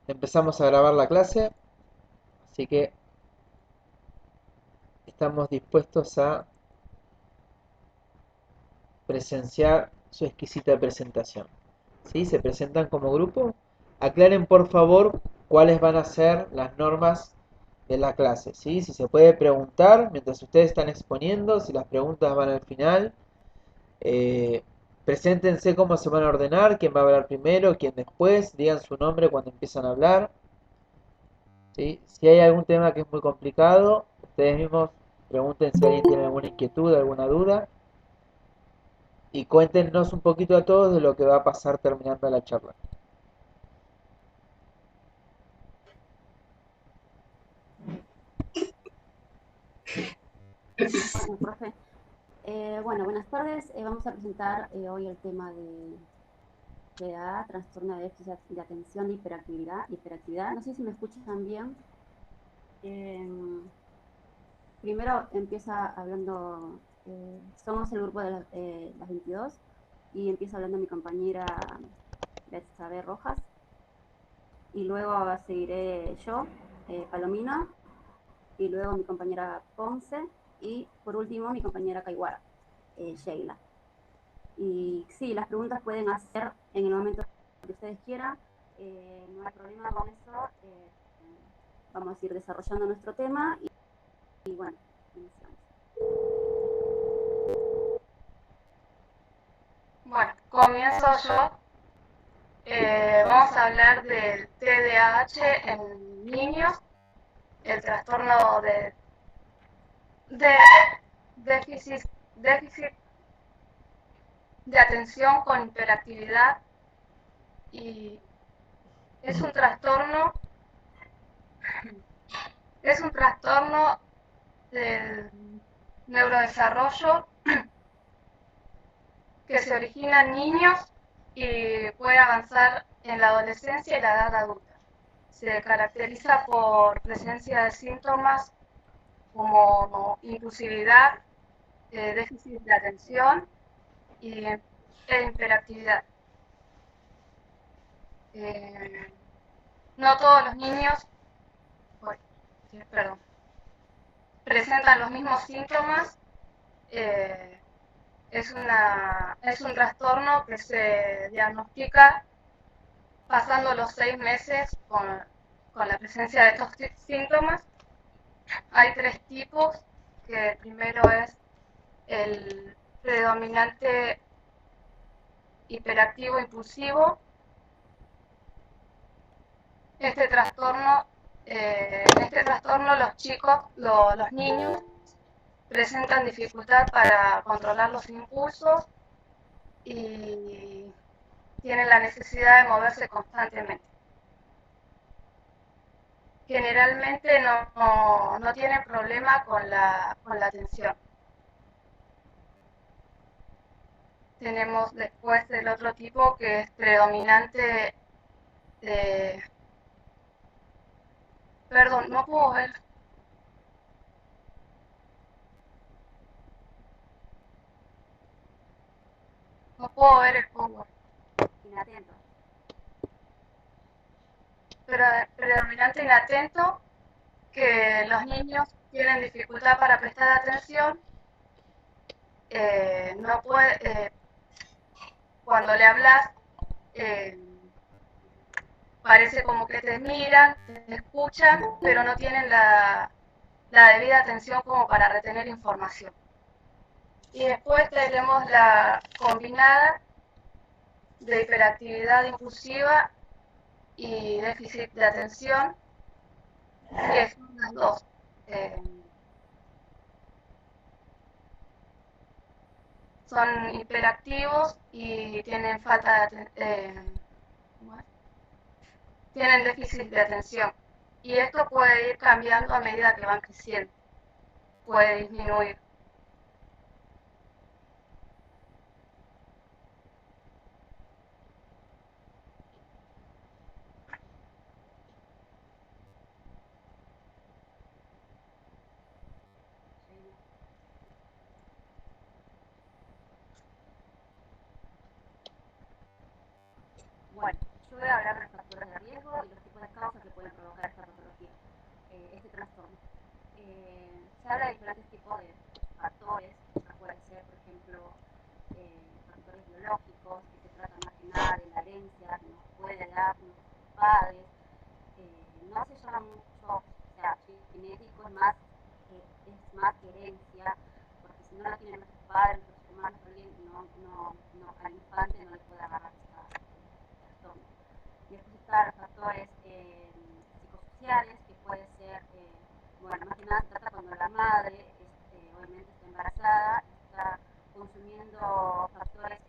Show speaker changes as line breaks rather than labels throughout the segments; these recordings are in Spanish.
Empezamos a grabar la clase, así que estamos dispuestos a presenciar su exquisita presentación. ¿Sí? Se presentan como grupo. Aclaren por favor cuáles van a ser las normas de la clase. ¿Sí? Si se puede preguntar mientras ustedes están exponiendo, si las preguntas van al final. Eh, Preséntense cómo se van a ordenar, quién va a hablar primero, quién después, digan su nombre cuando empiezan a hablar. ¿Sí? Si hay algún tema que es muy complicado, ustedes mismos pregunten si alguien tiene alguna inquietud, alguna duda y cuéntenos un poquito a todos de lo que va a pasar terminando la charla.
Bueno, profe. Bueno, buenas tardes. Vamos a presentar hoy el tema de TDA, trastorno de déficit de atención de hiperactividad. No sé si me escuchan bien. Eh, Primero empieza hablando, somos el grupo de las 22 y empieza hablando mi compañera Betsabe Rojas y luego seguiré yo, Palomino, y luego mi compañera Ponce y por último mi compañera Kaiwara, Sheila. Y sí, las preguntas pueden hacer en el momento que ustedes quieran, no hay problema con eso. Vamos a ir desarrollando nuestro tema y bueno, iniciamos.
Bueno, comienzo yo. Vamos a hablar del TDAH en niños, el trastorno de déficit de atención con hiperactividad y es un trastorno, es un trastorno del neurodesarrollo que se origina en niños y puede avanzar en la adolescencia y la edad adulta. Se caracteriza por presencia de síntomas como impulsividad, déficit de atención e hiperactividad. Eh, no todos los niños perdón, presentan los mismos síntomas. Eh, es un trastorno que se diagnostica pasando los 6 meses con la presencia de estos síntomas. Hay tres tipos, que el primero es el predominante hiperactivo impulsivo. En este trastorno los chicos, los niños, presentan dificultad para controlar los impulsos y tienen la necesidad de moverse constantemente. Generalmente no tienen problema con la atención. Tenemos después el otro tipo que es predominante de... Perdón, no puedo ver. No puedo ver el power.
Inatento.
Predominante inatento, que los niños tienen dificultad para prestar atención. No puede, cuando le hablas, eh, parece como que te miran, te escuchan, pero no tienen la debida atención como para retener información. Y después tenemos la combinada de hiperactividad impulsiva y déficit de atención, que son las dos. Eh, Son hiperactivos y tienen tienen déficit de atención. Y esto puede ir cambiando a medida que van creciendo. Puede disminuir.
Bueno, yo voy a hablar respecto factores de riesgo y los tipos de causas que pueden provocar esta patología, este trastorno. Se habla de diferentes tipos de factores, puede ser, por ejemplo, factores biológicos, que se trata más que nada de la herencia que nos puede dar nuestros padres. No se llama mucho, o sea, genético es más herencia, porque si no lo tienen nuestros padres, nuestros hermanos, alguien al infante no le puede agarrar esta trastorno. Después están los factores psicosociales, que puede ser, bueno, más que nada se trata cuando la madre obviamente está embarazada, está consumiendo factores,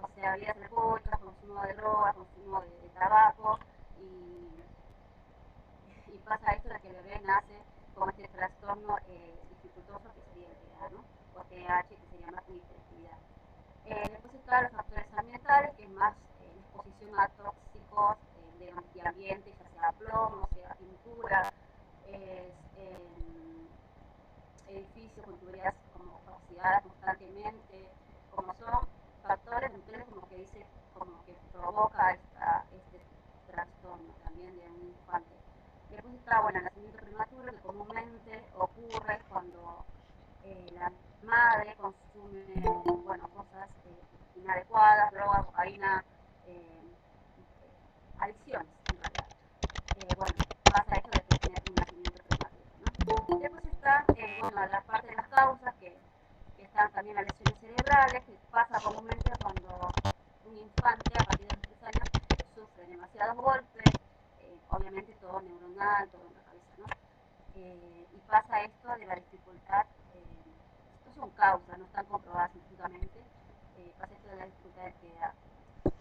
o sea, bebidas alcohólicas, consumo de drogas, consumo de tabaco, y pasa esto de que el bebé nace con este trastorno dificultoso que sería el TDA, ¿no? O TDAH, que sería más hiperactividad. Después están los factores ambientales, que es más la exposición a tóxicos de ambiente, ya sea plomo, sea pintura, edificios con tuberías como oxidadas constantemente, como son factores ambientales como que dice, como que provoca este trastorno también de un infante. Después está, bueno, el nacimiento prematuro, que comúnmente ocurre cuando la madre consume, bueno, cosas inadecuadas, drogas, cocaína, adicciones en realidad. Bueno, pasa esto de que tiene un nacimiento prematuro, ¿no? Después está, bueno, la parte de las causas, que están también las lesiones cerebrales, que pasa comúnmente cuando un infante a partir de los 3 años sufre demasiados golpes, obviamente todo neuronal, todo en la cabeza, ¿no? Y pasa esto de la dificultad, estos son causas, no están comprobadas científicamente, pasa esto de la dificultad de TDA.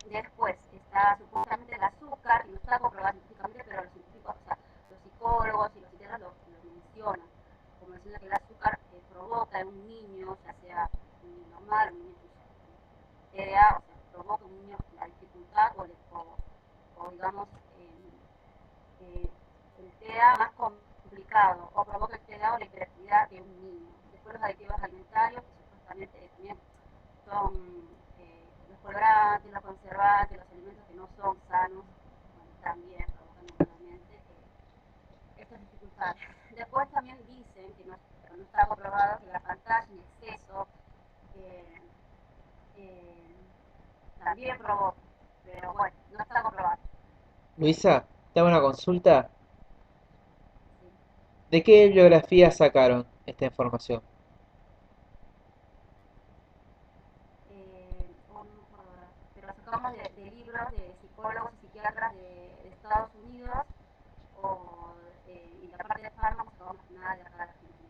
Después está supuestamente el azúcar, que no está comprobado científicamente, pero los científicos, o sea, los psicólogos y los psiquiatras lo mencionan, como diciendo que el azúcar provoca en un niño, ya sea un niño normal, un niño TDA, o sea, provoca en un niño la dificultad o digamos, el TDA más complicado, o provoca el TDA o la hiperactividad de un niño. Después los aditivos alimentarios, que supuestamente también son los colorantes, los conservantes, los alimentos que no son sanos, bueno, también provocan normalmente estas dificultades. Después también dicen, que no está comprobado, que la pantalla en exceso también provoca, pero bueno, no está comprobado.
Luisa, te hago una consulta.
Sí.
¿De qué bibliografía sacaron esta información?
No me acuerdo ahora, pero sacamos de libros de psicólogos y psiquiatras de Estados Unidos, y la parte de fármacos sacamos más que nada de acá de Argentina.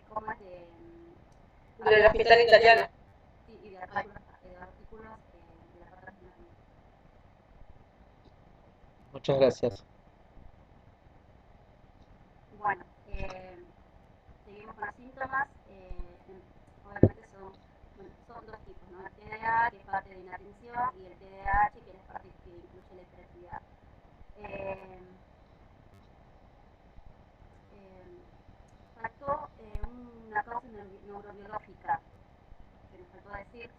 ¿Cómo es?
De la hospital italiana.
Sí, y de artículos de la parte argentina también.
Muchas gracias.
Bueno, seguimos con los síntomas. Obviamente son 2 tipos, ¿no? El TDA, que es parte de inatención, y el TDAH, que es la parte que incluye la hiperactividad. Faltó una causa neurobiológica, que nos faltó decir,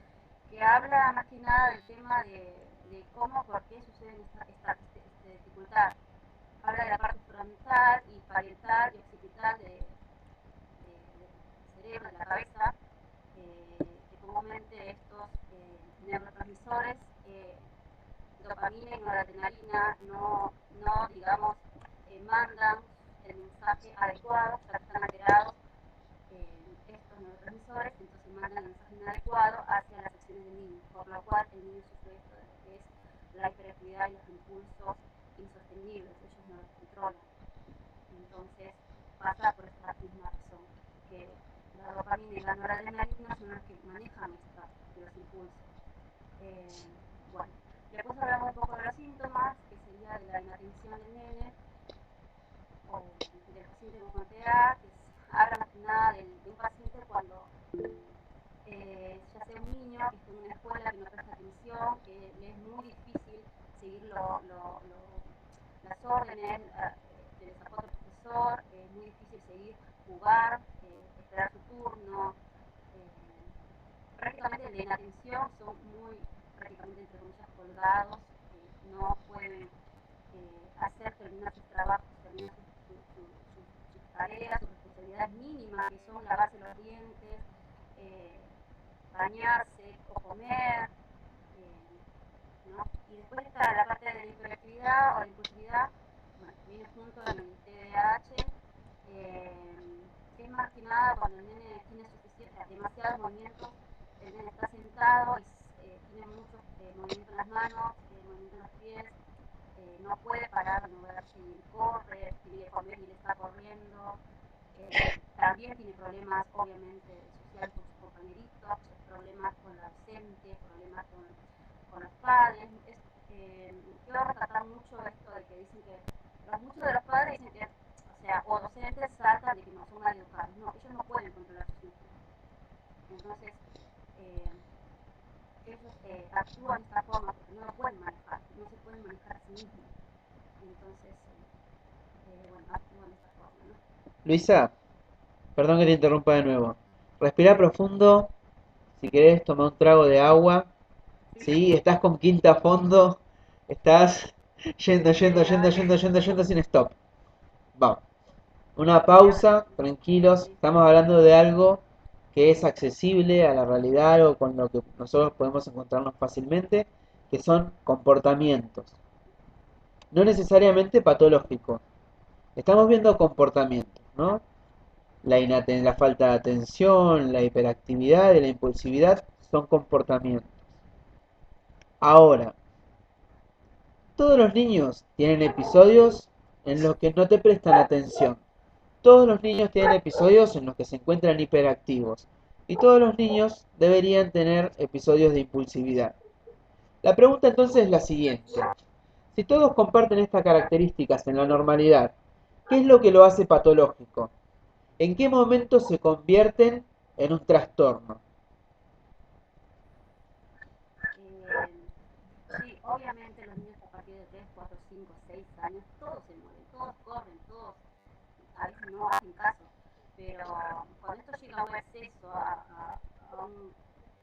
que habla más que nada del tema de cómo, por qué sucede esta dificultad. Habla de la parte frontal y parietal y occipital del cerebro, de la cabeza, que comúnmente estos neurotransmisores, dopamina y noradrenalina, no digamos, mandan el mensaje adecuado, ya que están alterados estos neurotransmisores, entonces mandan el mensaje inadecuado hacia las acciones del niño, por lo cual el niño sufre esto de lo que es la hiperactividad y los impulsos insostenibles, ellos no los controlan. Entonces pasa por esta misma razón, que la dopamina y la noradrenalina son las que manejan los impulsos. Bueno, después hablamos un poco de los síntomas, que sería de la inatención del nene o del paciente con TDA, que habla más que nada de un paciente cuando ya sea un niño que está en una escuela que no presta atención, que le es muy difícil seguir las órdenes que le sacó el profesor, es muy difícil seguir, jugar, esperar su turno. Prácticamente de inatención son muy, prácticamente entre comillas, colgados no pueden hacer terminar sus trabajos, terminar sus tareas, sus responsabilidades mínimas, que son lavarse los dientes, eh, bañarse o comer, ¿no? Y después está la parte de la hiperactividad o la impulsividad, bueno, viene junto en el TDAH, que es más que nada cuando el nene tiene demasiados movimientos, el nene está sentado y tiene muchos movimientos en las manos, movimientos en los pies, no puede parar de moverse y corre, tiene que comer y le está corriendo. También tiene problemas, obviamente, sociales con sus compañeritos, problemas con la docente, problemas con los padres. Quiero rescatar mucho esto de que dicen que muchos de los padres dicen que, o sea, o docentes saltan de que no son mal educados. No, ellos no pueden controlar sus hijos. Entonces, ellos actúan de esta forma porque no lo pueden manejar, no se pueden manejar a sí mismos. Entonces, bueno, actúan de esta forma, ¿no?
Luisa, perdón que te interrumpa de nuevo. Respira profundo. Si querés, toma un trago de agua. ¿Sí? Estás con quinta a fondo. Estás yendo sin stop. Vamos. Una pausa, tranquilos. Estamos hablando de algo que es accesible a la realidad o con lo que nosotros podemos encontrarnos fácilmente, que son comportamientos. No necesariamente patológicos. Estamos viendo comportamientos, ¿no? La falta de atención, la hiperactividad y la impulsividad son comportamientos. Ahora, todos los niños tienen episodios en los que no te prestan atención. Todos los niños tienen episodios en los que se encuentran hiperactivos. Y todos los niños deberían tener episodios de impulsividad. La pregunta entonces es la siguiente. Si todos comparten estas características en la normalidad, ¿qué es lo que lo hace patológico? ¿En qué momento se convierten en un trastorno?
Sí, obviamente los niños a partir de 3, 4, 5, 6 años, todos se mueven, todos corren, todos a veces no hacen caso, pero cuando esto llega a un exceso, a un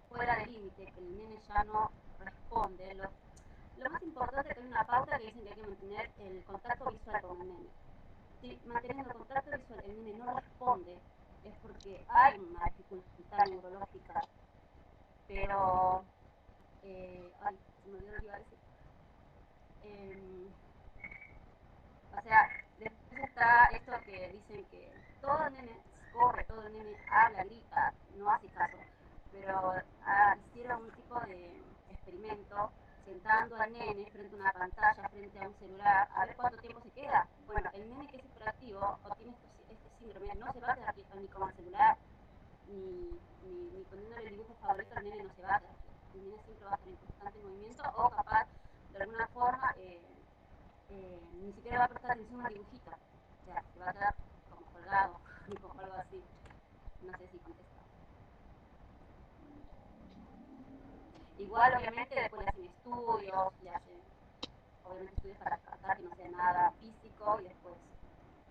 fuera de límite, que el nene ya no responde, lo más importante es que hay una pauta que dicen que hay que mantener el contacto visual con el nene. Si manteniendo el contacto visual el nene no responde, es porque hay una dificultad neurológica, pero ay, se me olvidó lo que iba a decir. O sea, después está esto que dicen que todo el nene corre, todo el nene habla, grita, no hace caso, pero hicieron un tipo de experimento sentando al nene frente a una pantalla, frente a un celular, a ver cuánto tiempo se queda. Bueno, el nene que es hiperactivo o tiene este síndrome no se va a quedar quieto ni con el celular, ni poniéndole el dibujo favorito, el nene no se va a quedar quieto. El nene siempre va a estar en constante movimiento o capaz, de alguna forma, ni siquiera va a prestar atención al dibujito. O sea, se va a quedar como colgado, como algo así. No sé si contesta. Igual, obviamente, después le hacen estudios, obviamente estudios para descartar que no sea nada físico y después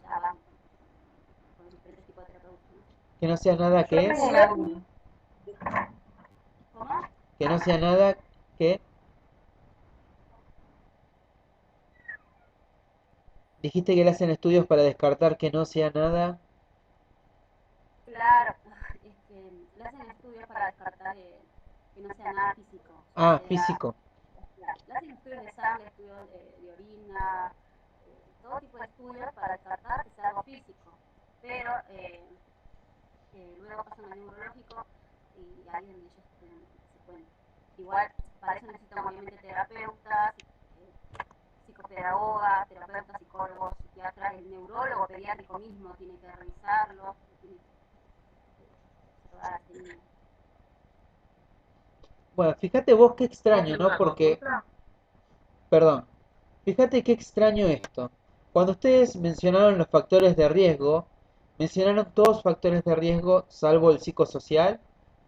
ya van con diferentes tipos de terapeutas, ¿no?
Que no sea nada que...
¿Cómo?
Que no sea nada que... Dijiste que le hacen estudios para descartar que no sea nada...
Claro, le hacen estudios para descartar que no sea nada físico, ya
Ah,
sea,
físico.
le hacen estudios de sangre, estudios de orina, todo tipo de estudios para descartar que sea algo físico, pero luego pasan al neurológico y ahí es donde ellos se pueden. Igual, para eso necesitan obviamente terapeutas, psicopedagogas, terapeutas, psicólogos, psiquiatras, el neurólogo pediátrico mismo tiene que revisarlo, tiene que probar a este niño.
Bueno, fíjate vos qué extraño, ¿no? Porque... Perdón. Fíjate qué extraño esto. Cuando ustedes mencionaron los factores de riesgo, mencionaron todos factores de riesgo salvo el psicosocial,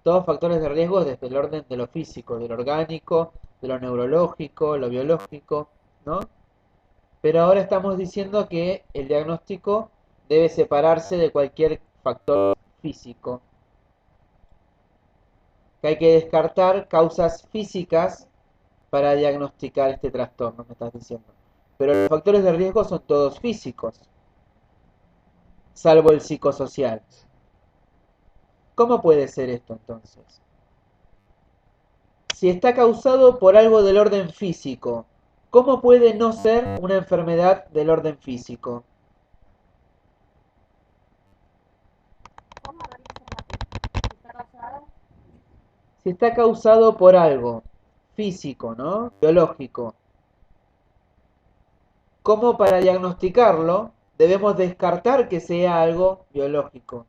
todos factores de riesgo desde el orden de lo físico, de lo orgánico, de lo neurológico, lo biológico, ¿no? Pero ahora estamos diciendo que el diagnóstico debe separarse de cualquier factor físico, que hay que descartar causas físicas para diagnosticar este trastorno, me estás diciendo. Pero los factores de riesgo son todos físicos, salvo el psicosocial. ¿Cómo puede ser esto entonces? Si está causado por algo del orden físico, ¿cómo puede no ser una enfermedad del orden físico?
¿Cómo está causado?
Si está causado por algo físico, ¿no? Biológico, ¿cómo para diagnosticarlo debemos descartar que sea algo biológico?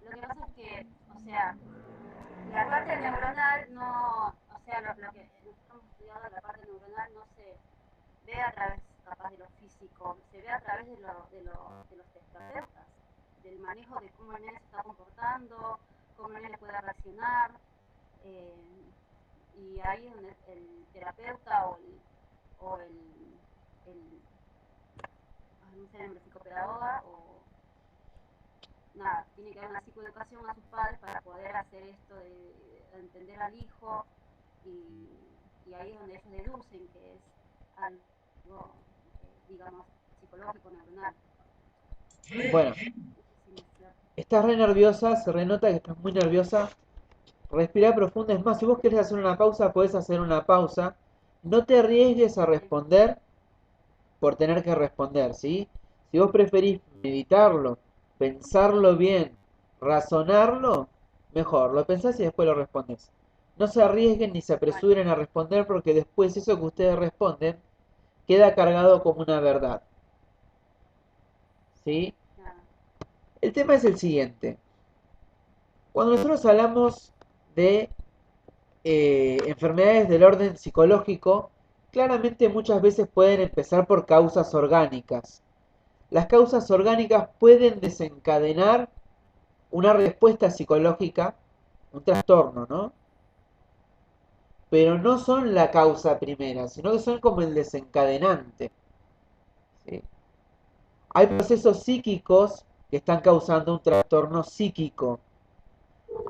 Lo que pasa es que, o sea, la parte neuronal no, o sea, lo que hemos estudiado, la parte neuronal no se ve a través capaz de lo físico, se ve a través de los terapeutas, del manejo de cómo el nene se está comportando, cómo el nene puede reaccionar, eh, y ahí es donde el terapeuta o no sé, el psicopedagoga o nada, tiene que haber una psicoeducación a sus padres para poder hacer esto de entender al hijo y ahí es donde ellos deducen que es algo, digamos, psicológico, neuronal.
Bueno, estás re nerviosa, se renota que estás muy nerviosa. Respira profundo. Es más, si vos querés hacer una pausa, podés hacer una pausa. No te arriesgues a responder por tener que responder, ¿sí? Si vos preferís meditarlo, pensarlo bien, razonarlo, mejor. Lo pensás y después lo respondés. No se arriesguen ni se apresuren a responder porque después eso que ustedes responden queda cargado como una verdad. ¿Sí? El tema es el siguiente. Cuando nosotros hablamos de enfermedades del orden psicológico, claramente muchas veces pueden empezar por causas orgánicas. Las causas orgánicas pueden desencadenar una respuesta psicológica, un trastorno, ¿no? Pero no son la causa primera, sino que son como el desencadenante. ¿Sí? Hay procesos psíquicos que están causando un trastorno psíquico.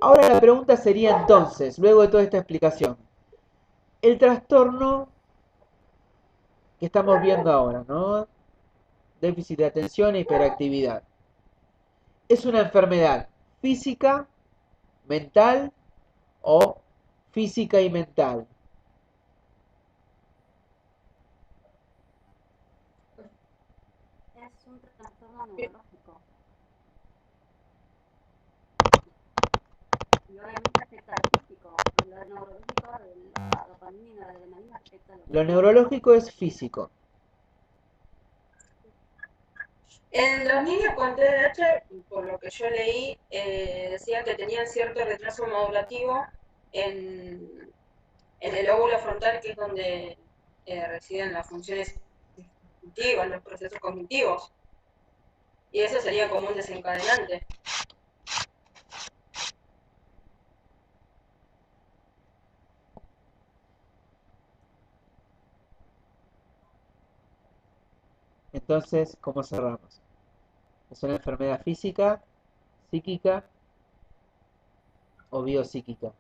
Ahora la pregunta sería entonces, luego de toda esta explicación, el trastorno que estamos viendo ahora, ¿no? Déficit de atención e hiperactividad. ¿Es una enfermedad física, mental o física y mental?
Es un trastorno neurológico y obviamente afecta al físico, lo neurológico de la dopamina y la adrenalina afecta a lo
Lo
físico.
neurológico es físico.
En los niños con TDAH, por lo que yo leí, decía que tenían cierto retraso modulativo en, en el lóbulo frontal, que es donde residen las funciones cognitivas, los procesos cognitivos. Y eso sería como un desencadenante.
Entonces, ¿cómo cerramos? ¿Es una enfermedad física, psíquica o biopsíquica?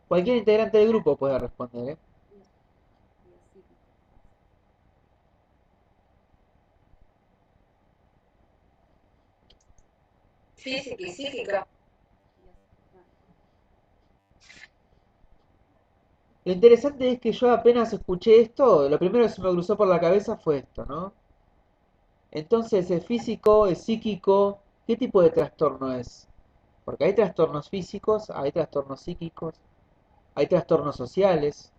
Cualquier integrante del grupo puede responder, ¿eh?
Física y psíquica.
Lo interesante es que yo apenas escuché esto, lo primero que se me cruzó por la cabeza fue esto, ¿no? Entonces, ¿es físico, es psíquico? ¿Qué tipo de trastorno es? Porque hay trastornos físicos, hay trastornos psíquicos, hay trastornos sociales.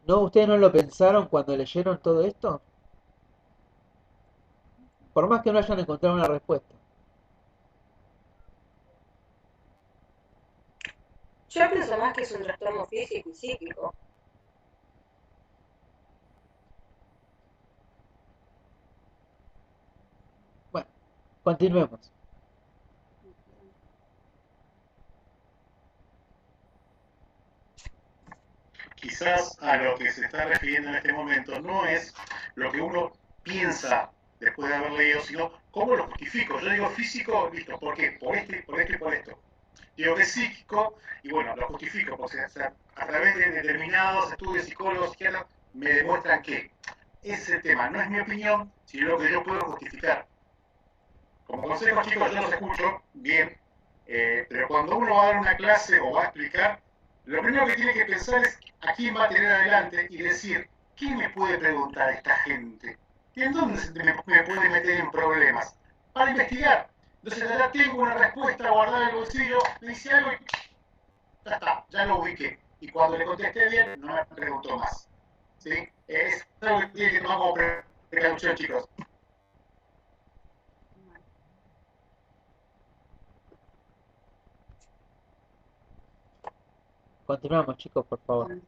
¿No? ¿Ustedes no lo pensaron cuando leyeron todo esto? Por más que no hayan encontrado una respuesta.
Yo pienso más que es un trastorno físico y psíquico.
Bueno, continuemos.
Quizá quizás a lo que se está refiriendo en este momento no es lo que uno piensa después de haber leído, sino cómo lo justifico. Yo digo físico, listo, ¿por qué? Por esto y por esto y por esto. Digo que es psíquico, y bueno, lo justifico, porque o sea, a través de determinados estudios psicólogos, psiquiatras, me demuestran que ese tema no es mi opinión, sino lo que yo puedo justificar. Como consejo, chicos, yo los escucho bien, pero cuando uno va a dar una clase o va a explicar, lo primero que tiene que pensar es a quién va a tener adelante y decir, ¿quién me puede preguntar esta gente? ¿Y en dónde me puede meter en problemas? Para investigar. Entonces ya tengo una respuesta guardada en el bolsillo, me dice algo y ya está, ya lo ubiqué. Y cuando le contesté bien, no me preguntó más. ¿Sí? Es algo que tiene que tomar como precaución, chicos.
Continuamos, chicos, por favor.
Bueno,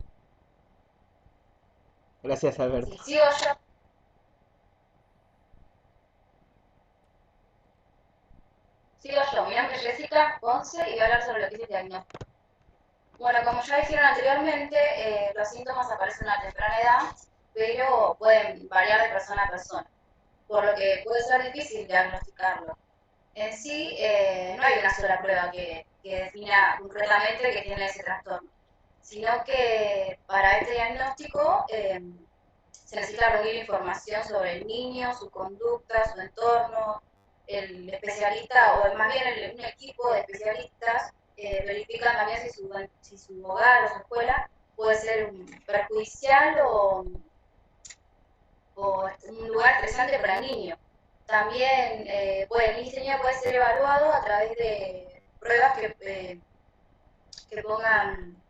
Gracias, Alberto.
Sí, sigo yo. Sigo yo. Mi nombre es Jessica Ponce y voy a hablar sobre lo que es el diagnóstico. Bueno, como ya dijeron anteriormente, los síntomas aparecen a temprana edad, pero pueden variar de persona a persona, por lo que puede ser difícil diagnosticarlo. En sí, no hay una sola prueba que defina concretamente que tiene ese trastorno, sino que para este diagnóstico se necesita reunir información sobre el niño, su conducta, su entorno. El especialista, o más bien un equipo de especialistas, verifican también si su hogar o su escuela puede ser perjudicial o un lugar estresante para el niño. También el diseño puede ser evaluado a través de pruebas que pongan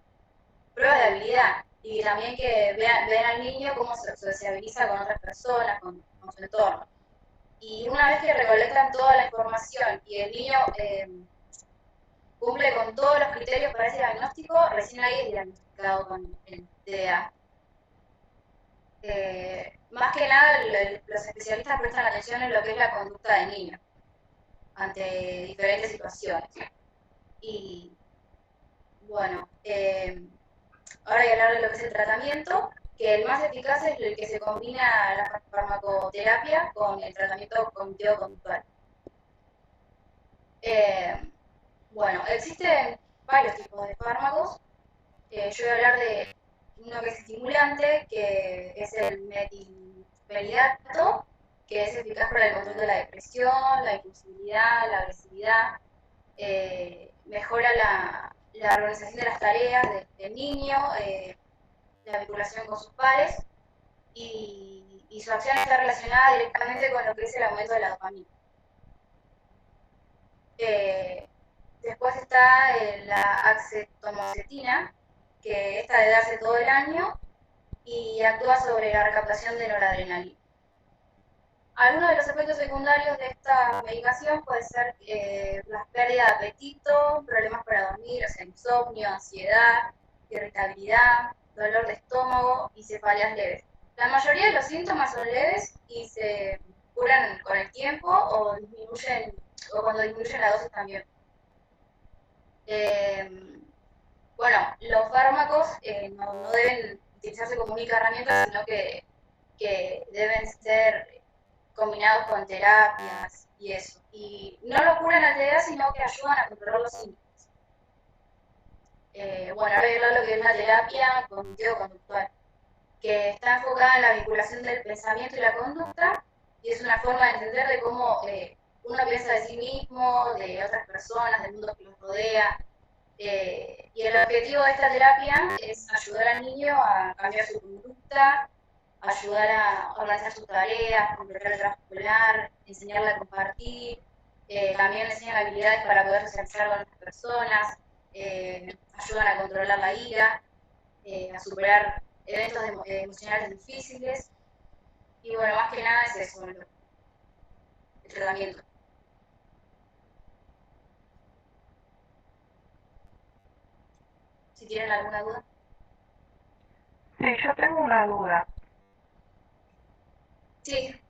pruebas de habilidad y también que vean al niño cómo se sociabiliza con otras personas, con su entorno. Y una vez que recolectan toda la información y el niño cumple con todos los criterios para ese diagnóstico, recién ahí es diagnosticado con el TDA. Más que nada, los especialistas prestan atención en lo que es la conducta del niño ante diferentes situaciones. Y bueno, ahora voy a hablar de lo que es el tratamiento, que el más eficaz es el que se combina la farmacoterapia con el tratamiento cognitivo-conductual. Bueno, existen varios tipos de fármacos. Yo voy a hablar de uno que es estimulante, que es el metilfenidato, que es eficaz para el control de la depresión, la impulsividad, la agresividad, mejora la organización de las tareas del niño, la vinculación con sus pares, y su acción está relacionada directamente con lo que es el aumento de la dopamina. Después está la acetomocetina, que esta debe darse todo el año y actúa sobre la recaptación de noradrenalina. Algunos de los efectos secundarios de esta medicación puede ser la pérdida de apetito, problemas para dormir, o sea, insomnio, ansiedad, irritabilidad, dolor de estómago y cefaleas leves. La mayoría de los síntomas son leves y se curan con el tiempo o cuando disminuyen la dosis también. Bueno, los fármacos no deben utilizarse como única herramienta, sino que deben ser combinados con terapias y eso. Y no lo curan al TDA, sino que ayudan a controlar los síntomas. Bueno, ahora voy a hablar de lo que es la terapia cognitivo-conductual, que está enfocada en la vinculación del pensamiento y la conducta, y es una forma de entender de cómo uno piensa de sí mismo, de otras personas, del mundo que los rodea. Y el objetivo de esta terapia es ayudar al niño a cambiar su conducta, ayudar a organizar sus tareas, completar el trabajo escolar, enseñarle a compartir, también le enseñan habilidades para poder socializar con otras personas, ayudan a controlar la ira, a superar eventos emocionales difíciles, y bueno, más que nada es eso, el tratamiento. Si tienen alguna duda.
Sí, yo tengo una duda.
Sí.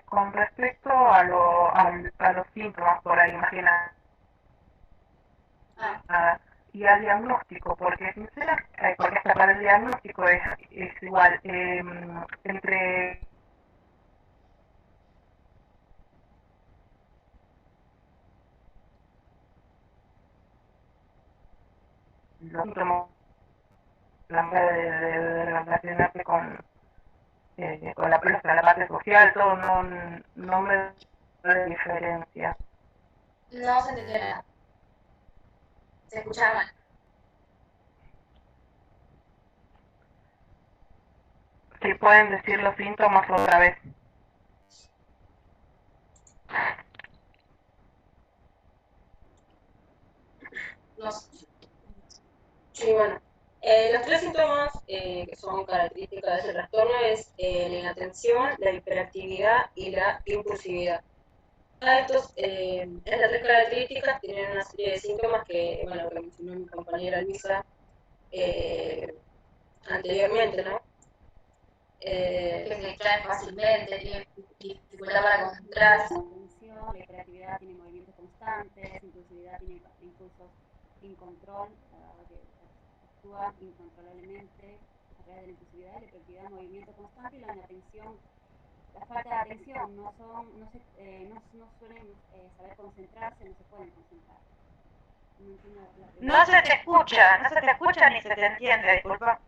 Con respecto a los síntomas, por ahí, imagina.
Ah.
y al diagnóstico, porque porque hasta para el diagnóstico es igual. Entre los síntomas, la manera de relacionarse con la parte social, todo no me da diferencia.
No se entendió nada. Se escuchaba mal.
Si pueden decir los síntomas otra vez.
No sé.
Sí, bueno. Los tres síntomas que son características de ese trastorno es la inatención, la hiperactividad y la impulsividad. Estas tres características tienen una serie de síntomas que, bueno, que mencionó mi compañera Luisa anteriormente, ¿no?
Que se distraen fácilmente, tienen dificultad para concentrarse.
Atención, la hiperactividad tiene movimientos constantes, impulsividad tiene impulsos sin control, que actúa incontrolablemente a través de la impulsividad, la hiperactividad, movimiento constante y la inatención. La falta de atención, no suelen saber concentrarse, no se pueden concentrar. No entiendo la pregunta.
No se te escucha ni se te entiende, disculpa.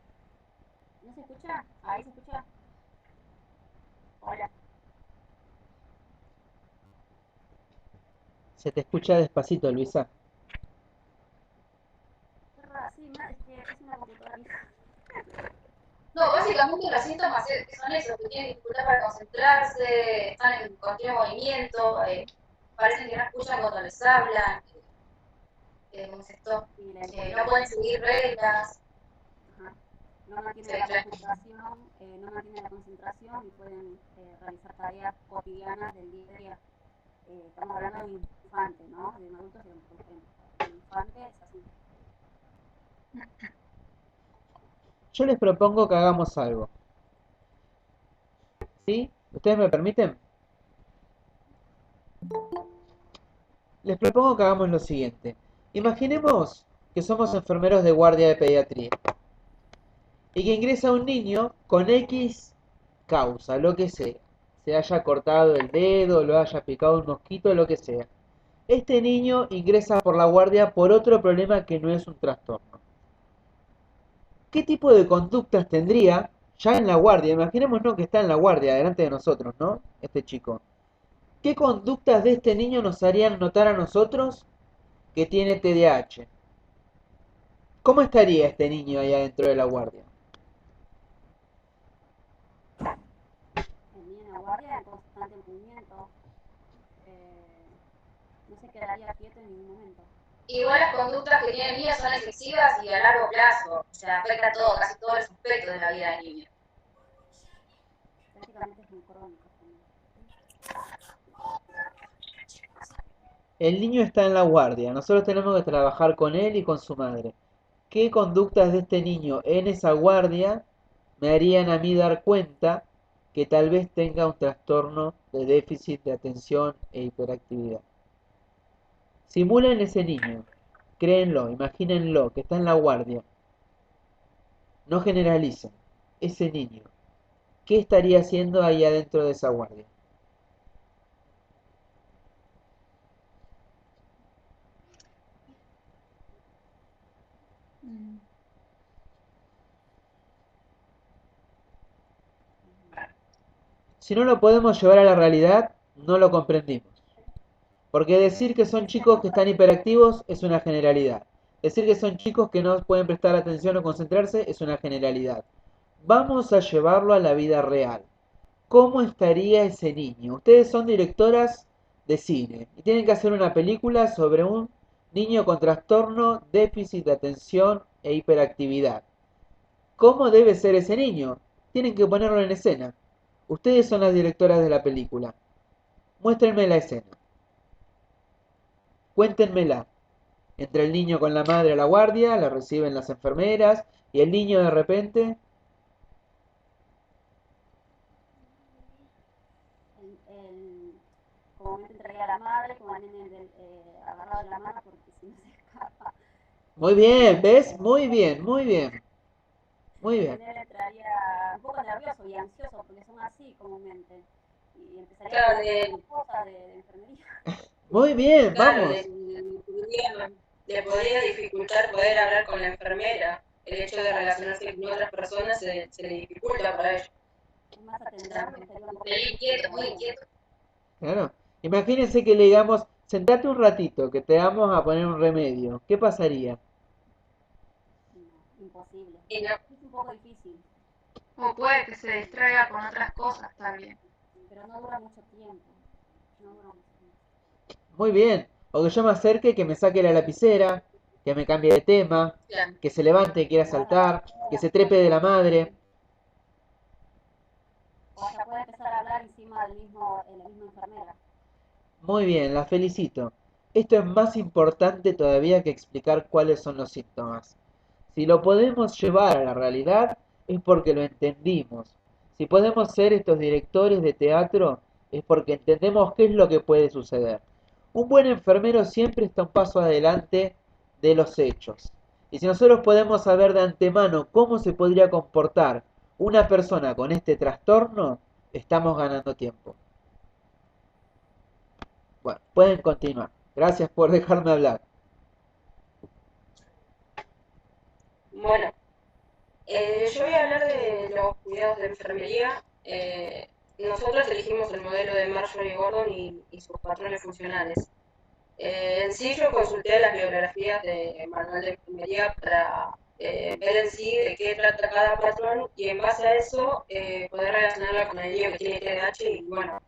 ¿No se escucha? Ahí se escucha. Hola.
Se te escucha despacito, Luisa.
Sí, es que es una computadora vieja.
No, básicamente los síntomas son esos, que tienen dificultad para concentrarse, están en continuo movimiento, parecen que no escuchan cuando les hablan, ¿cómo es esto? No pueden seguir reglas.
Ajá. No mantienen la concentración y pueden realizar tareas cotidianas del día a día. Estamos hablando de un infante, ¿no? De un adulto, por ejemplo. Un infante es así.
Yo les propongo que hagamos algo. ¿Sí? ¿Ustedes me permiten? Les propongo que hagamos lo siguiente. Imaginemos que somos enfermeros de guardia de pediatría y que ingresa un niño con X causa, lo que sea. Se haya cortado el dedo, lo haya picado un mosquito, lo que sea. Este niño ingresa por la guardia por otro problema que no es un trastorno. ¿Qué tipo de conductas tendría ya en la guardia? Imaginémonos que está en la guardia delante de nosotros, ¿no? Este chico. ¿Qué conductas de este niño nos harían notar a nosotros que tiene TDAH? ¿Cómo estaría este niño ahí adentro de la guardia?
El niño en la guardia en constante movimiento. No se quedaría quieto en ningún momento.
Igual las conductas que tiene el niño son excesivas y a largo plazo, o sea, afecta todo, casi todos los aspectos de la vida del niño.
Prácticamente es muy crónico también.
El niño está en la guardia, nosotros tenemos que trabajar con él y con su madre. ¿Qué conductas de este niño en esa guardia me harían a mí dar cuenta que tal vez tenga un trastorno de déficit de atención e hiperactividad? Simulen ese niño, créenlo, imagínenlo, que está en la guardia. No generalicen. Ese niño, ¿qué estaría haciendo ahí adentro de esa guardia? Si no lo podemos llevar a la realidad, no lo comprendimos. Porque decir que son chicos que están hiperactivos es una generalidad. Decir que son chicos que no pueden prestar atención o concentrarse es una generalidad. Vamos a llevarlo a la vida real. ¿Cómo estaría ese niño? Ustedes son directoras de cine y tienen que hacer una película sobre un niño con trastorno, déficit de atención e hiperactividad. ¿Cómo debe ser ese niño? Tienen que ponerlo en escena. Ustedes son las directoras de la película. Muéstrenme la escena. Cuéntenmela. Entra el niño con la madre a la guardia, la reciben las enfermeras y el niño de repente...
Comúnmente entraría la madre con el nene agarrado de la mano porque si no se escapa.
Muy bien, ¿ves? Muy bien, muy bien, muy bien.
Él entraría un poco nervioso y ansioso porque son así comúnmente. Y empezaría a
Claro,
preguntar cosas de enfermería.
Muy bien,
claro,
vamos.
le podría dificultar poder hablar con la enfermera. El hecho de relacionarse con otras personas se le dificulta para ellos.
Es más atendente, estaría un poco
Muy inquieto, muy
también.
inquieto.
Claro. Imagínense que le digamos, sentate un ratito, que te vamos a poner un remedio. ¿Qué pasaría?
No, imposible.
Y no,
Es un poco difícil,
o puede que se distraiga con otras cosas también.
pero no dura mucho tiempo. No dura mucho tiempo.
Muy bien. O que yo me acerque, que me saque la lapicera, que me cambie de tema,
Claro.
que se levante y quiera
O hasta,
saltar, que se trepe de la madre.
o hasta puede empezar a hablar encima del mismo, de la misma enfermera.
Muy bien, la felicito. Esto es más importante todavía que explicar cuáles son los síntomas. Si lo podemos llevar a la realidad es porque lo entendimos. Si podemos ser estos directores de teatro es porque entendemos qué es lo que puede suceder. Un buen enfermero siempre está un paso adelante de los hechos. Y si nosotros podemos saber de antemano cómo se podría comportar una persona con este trastorno, estamos ganando tiempo. Bueno, pueden continuar. Gracias por dejarme hablar.
Bueno, yo voy a hablar de los cuidados de enfermería. Nosotros elegimos el modelo de Marjorie Gordon y sus patrones funcionales. En sí yo consulté las bibliografías de manual de enfermería para ver en sí de qué trata cada patrón y en base a eso poder relacionarlo con el niño que tiene TDAH y bueno,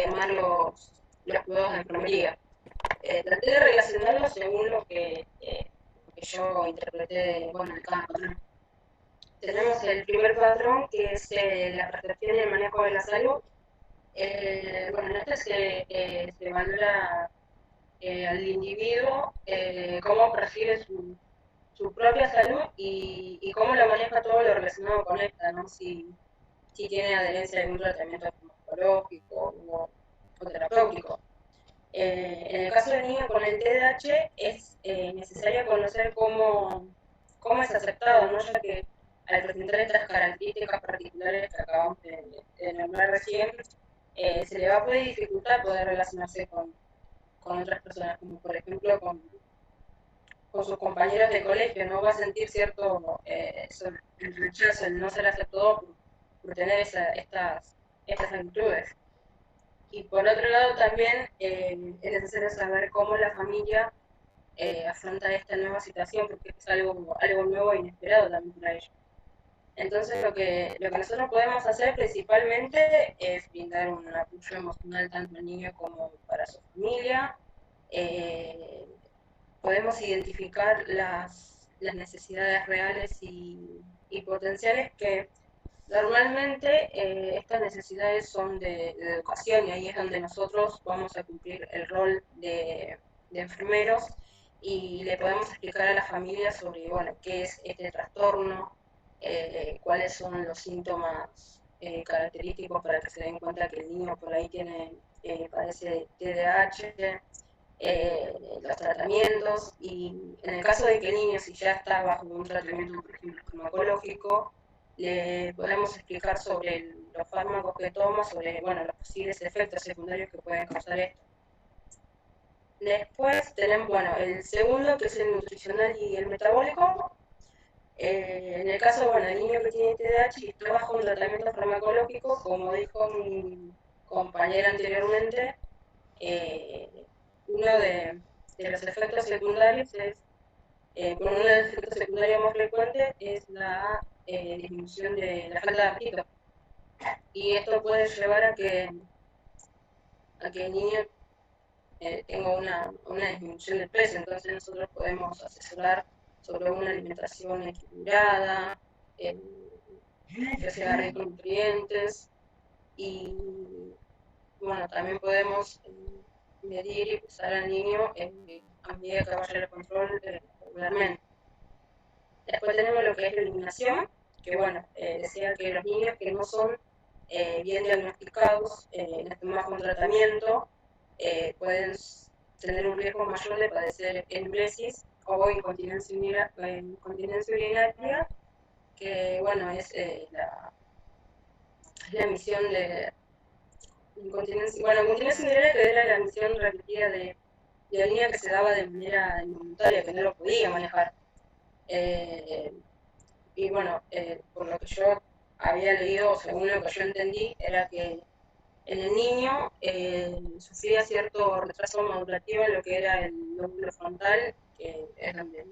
armar los cuidados de enfermería. Traté de relacionarlos según lo que yo interpreté bueno, de cada patrón. Tenemos el primer patrón que es la percepción y el manejo de la salud. Bueno, en este se valora al individuo cómo percibe su propia salud y cómo lo maneja todo lo relacionado con esta, ¿no? Si tiene adherencia a algún tratamiento farmacológico o terapéutico. En el caso del niño con el TDAH es necesario conocer cómo es aceptado, ¿no? Ya que al presentar estas características particulares que acabamos de nombrar recién, se le va a poder dificultar poder relacionarse con otras personas, como por ejemplo con sus compañeros de colegio, no va a sentir cierto el rechazo, el no ser aceptado por tener estas actitudes. Y por otro lado también es necesario saber cómo la familia afronta esta nueva situación, porque es algo nuevo e inesperado también para ellos. Entonces lo que nosotros podemos hacer principalmente es brindar un apoyo emocional tanto al niño como para su familia. Podemos identificar las necesidades reales y potenciales que normalmente estas necesidades son de educación y ahí es donde nosotros vamos a cumplir el rol de enfermeros y le podemos explicar a la familia sobre, bueno, qué es este trastorno, cuáles son los síntomas característicos para que se den cuenta que el niño por ahí padece TDAH, los tratamientos y en el caso de que el niño si ya está bajo un tratamiento, por ejemplo, farmacológico, le podemos explicar sobre los fármacos que toma, sobre bueno, los posibles efectos secundarios que pueden causar esto. Después tenemos bueno, el segundo, que es el nutricional y el metabólico. En el caso bueno, del niño que tiene TDAH y está bajo un tratamiento farmacológico, como dijo mi compañera anteriormente, uno de los efectos secundarios es, uno de los efectos secundarios más frecuentes es la disminución de la falta de apetito. Y esto puede llevar a que el niño tenga una disminución de peso. Entonces nosotros podemos asesorar sobre una alimentación equilibrada, que sea rica en nutrientes y bueno, también podemos medir y pesar al niño a medida que vaya el control regularmente. Después tenemos lo que es la eliminación, que bueno, decía que los niños que no son bien diagnosticados, estén bajo un tratamiento, pueden tener un riesgo mayor de padecer enuresis o incontinencia urinaria, que bueno, es la misión de incontinencia, bueno, incontinencia urinaria, que era la misión repetida de orina que se daba de manera involuntaria, que no lo podía manejar. Y bueno, por lo que yo había leído, según lo que yo entendí, era que en el niño sufría cierto retraso madurativo en lo que era el lóbulo frontal, que es donde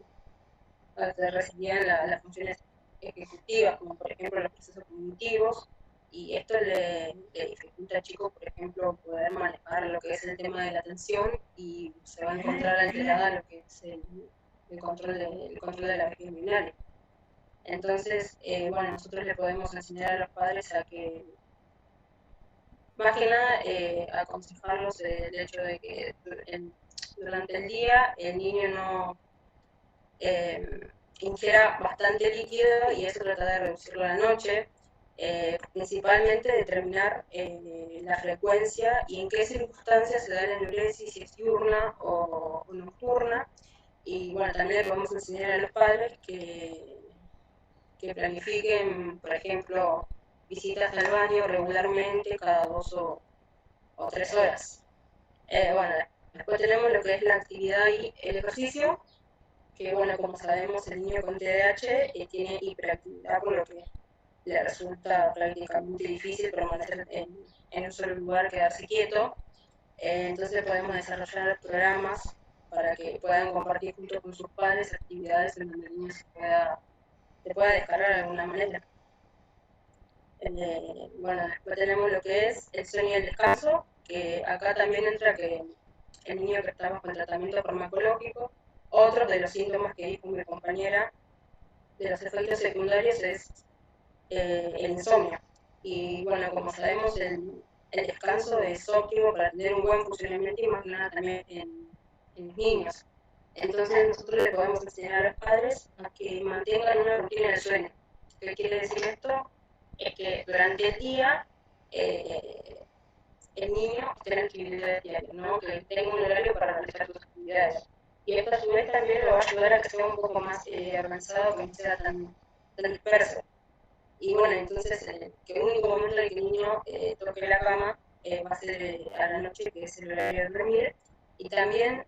se recibían las funciones ejecutivas, como por ejemplo los procesos cognitivos, y esto le dificulta al chico, por ejemplo, poder manejar lo que es el tema de la atención y se va a encontrar alterada lo que es el control de la vejiga urinaria. Entonces, bueno, nosotros le podemos enseñar a los padres a que, más que nada, aconsejarlos el hecho de que durante el día el niño no ingiera bastante líquido y eso trata de reducirlo a la noche, principalmente determinar la frecuencia y en qué circunstancias se da la enuresis, si es diurna o nocturna. Y bueno, también le podemos enseñar a los padres que planifiquen, por ejemplo, visitas al baño regularmente cada 2 o 3 horas. Bueno, después tenemos lo que es la actividad y el ejercicio, que bueno, como sabemos, el niño con TDAH tiene hiperactividad, por lo que le resulta prácticamente difícil permanecer en un solo lugar, quedarse quieto. Entonces podemos desarrollar programas para que puedan compartir junto con sus padres actividades en donde el niño se pueda descargar de alguna manera. Bueno, después tenemos lo que es el sueño y el descanso, que acá también entra que el niño que está bajo el tratamiento farmacológico, otro de los síntomas que dijo mi compañera de los efectos secundarios es el insomnio. Y bueno, como sabemos, el descanso es óptimo para tener un buen funcionamiento y más que nada también en los niños. Entonces nosotros le podemos enseñar a los padres a que mantengan una rutina de sueño. ¿Qué quiere decir esto? Es que durante el día el niño tenga actividades diarias, ¿no? Que tenga un horario para realizar sus actividades. Y esto a su vez también lo va a ayudar a que sea un poco más avanzado, que no sea tan disperso. Y bueno, entonces, que el único momento en el que el niño toque la cama va a ser a la noche, que es el horario de dormir, y también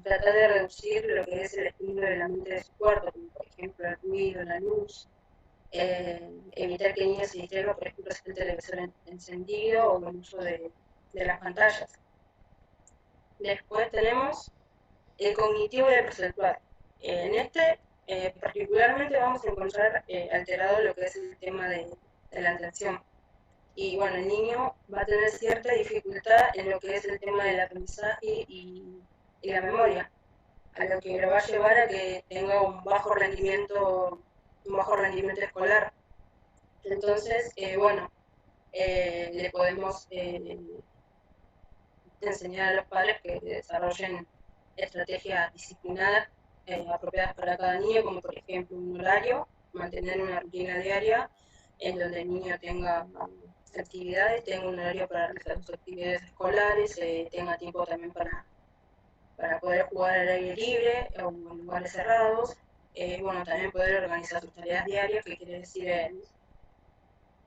tratar de reducir lo que es el estímulo del ambiente de su cuarto, como por ejemplo el ruido, la luz, evitar que el niño se distraiga, por ejemplo, si el televisor encendido o el uso de las pantallas. Después tenemos el cognitivo y el perceptual. En este, particularmente vamos a encontrar alterado lo que es el tema de la atención. Y bueno, el niño va a tener cierta dificultad en lo que es el tema del aprendizaje y la memoria, a lo que lo va a llevar a que tenga un bajo rendimiento escolar. Entonces, bueno, le podemos enseñar a los padres que desarrollen estrategias disciplinadas apropiadas para cada niño, como por ejemplo un horario, mantener una rutina diaria en donde el niño tenga actividades, tenga un horario para realizar sus actividades escolares, tenga tiempo también para poder jugar al aire libre o en lugares cerrados. Bueno, también poder organizar sus tareas diarias, que quiere decir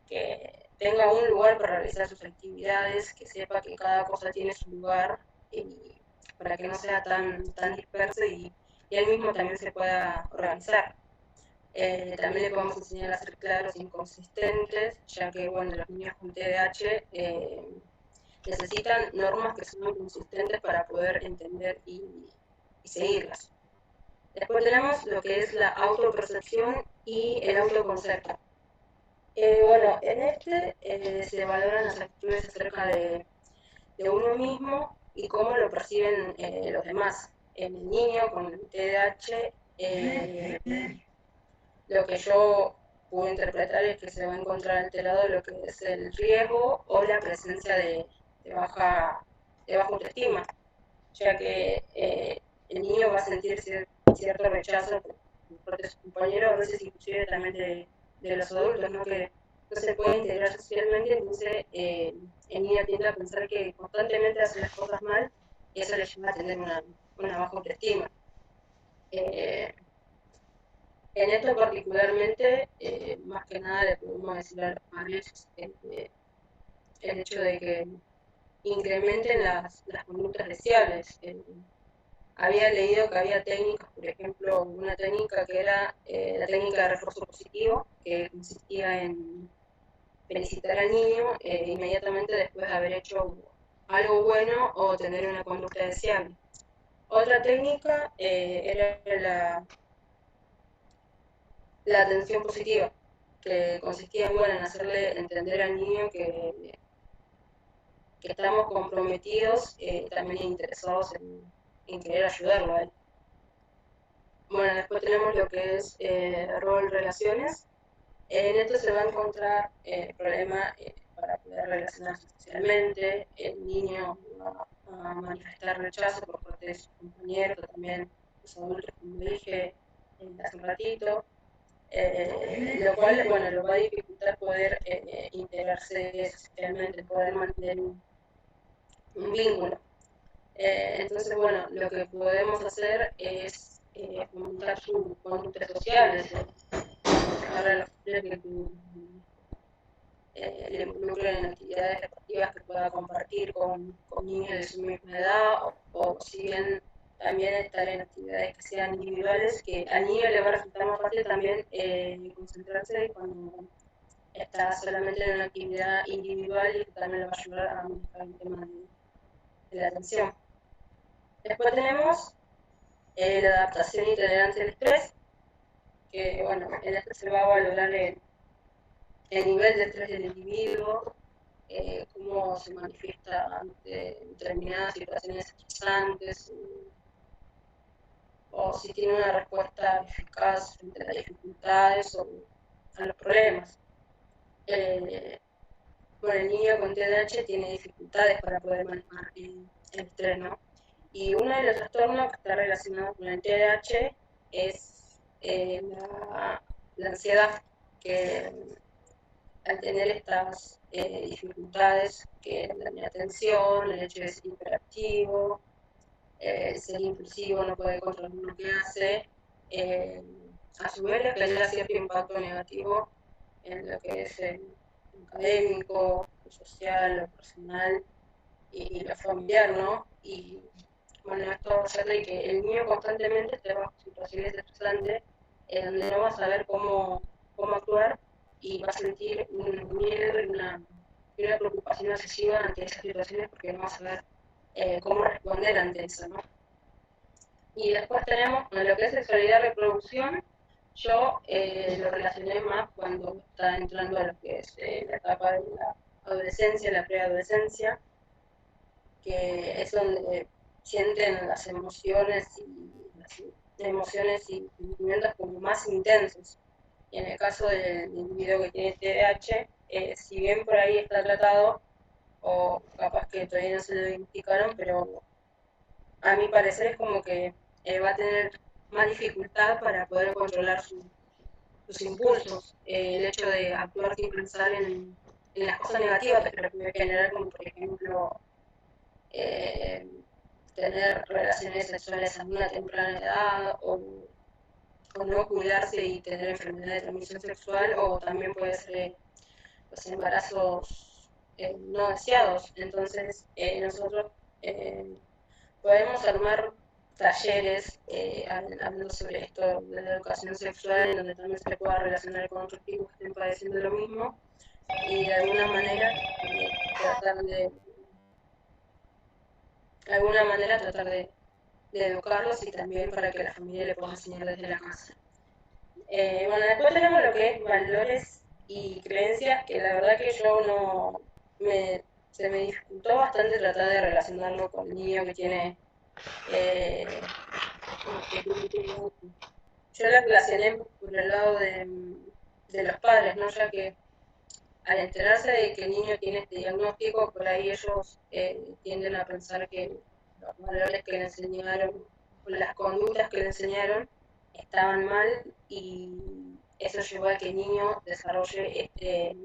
que tenga un lugar para realizar sus actividades, que sepa que cada cosa tiene su lugar, y para que no sea tan disperso y él mismo también se pueda organizar. También le podemos enseñar a ser claros e inconsistentes, ya que bueno, los niños con TDAH necesitan normas que son consistentes para poder entender y seguirlas. Después tenemos lo que es la autopercepción y el autoconcepto. Bueno, en este se valoran las actitudes acerca de uno mismo y cómo lo perciben los demás. En el niño con el TDAH, lo que yo puedo interpretar es que se va a encontrar alterado lo que es el riesgo o la presencia de baja autoestima, ya que el niño va a sentir cierto rechazo por parte de sus compañeros, a veces inclusive también de los adultos, ¿no? Que no se puede integrar socialmente, entonces el niño tiende a pensar que constantemente hace las cosas mal y eso le lleva a tener una baja autoestima. En esto particularmente, más que nada le podemos decir a los padres el hecho de que incrementen las conductas deseables. Había leído que había técnicas, por ejemplo, una técnica que era la técnica de refuerzo positivo, que consistía en felicitar al niño inmediatamente después de haber hecho algo bueno o tener una conducta deseable. Otra técnica era la atención positiva, que consistía bueno, en hacerle entender al niño que estamos comprometidos, también interesados en querer ayudarlo a él. Bueno, después tenemos lo que es rol relaciones. En esto se va a encontrar el problema para poder relacionarse socialmente. El niño va a manifestar rechazo por parte de sus compañeros, también los adultos, como dije hace un ratito, lo cual, bueno, lo va a dificultar poder integrarse socialmente, poder mantener un vínculo. Entonces, bueno, lo que podemos hacer es fomentar sus conductas sociales, ahora los que le involucren en actividades deportivas que pueda compartir con niños de su misma edad, o si bien también estar en actividades que sean individuales, que al niño le va a resultar más fácil también concentrarse cuando está solamente en una actividad individual, y que también le va a ayudar a manejar el tema de la atención. Después tenemos la adaptación y tolerancia al estrés, que bueno, en este se va a valorar el nivel de estrés del individuo, cómo se manifiesta ante determinadas situaciones estresantes, o si tiene una respuesta eficaz frente a las dificultades o a los problemas. Bueno, el niño con TDAH tiene dificultades para poder manejar el estrés, ¿no? Y uno de los trastornos que está relacionado con el TDAH es la ansiedad, que al tener estas dificultades, que la atención, el hecho de ser hiperactivo, ser impulsivo, no poder controlar lo que hace, a su vez le genera cierto impacto negativo en lo que es el académico, lo social, lo personal y lo familiar, ¿no? Y bueno, esto hace que el niño constantemente esté bajo situaciones estresantes, donde no va a saber cómo actuar, y va a sentir un miedo y una preocupación excesiva ante esas situaciones, porque no va a saber cómo responder ante eso, ¿no? Y después tenemos lo que es sexualidad y reproducción. Yo lo relacioné más cuando está entrando a lo que es la etapa de la adolescencia, la preadolescencia, que es donde sienten las emociones y sentimientos como más intensos. Y en el caso del individuo que tiene TDAH, si bien por ahí está tratado, o capaz que todavía no se lo diagnosticaron, pero a mi parecer es como que va a tener más dificultad para poder controlar sus impulsos. El hecho de actuar sin pensar en las cosas negativas que puede generar, como por ejemplo tener relaciones sexuales a una temprana edad, o no cuidarse y tener enfermedad de transmisión sexual, o también puede ser los embarazos no deseados. Entonces nosotros podemos armar talleres hablando sobre esto de la educación sexual, en donde también se pueda relacionar con otros tipos que estén padeciendo lo mismo, y de alguna manera tratar de educarlos, y también para que la familia le pueda enseñar desde la casa. Bueno, después tenemos lo que es valores y creencias, que la verdad que yo se me dificultó bastante tratar de relacionarlo con el niño que tiene yo la relacioné por el lado de los padres, ¿no? Ya que al enterarse de que el niño tiene este diagnóstico, por ahí ellos tienden a pensar que los valores que le enseñaron, o las conductas que le enseñaron, estaban mal, y eso llevó a que el niño desarrolle este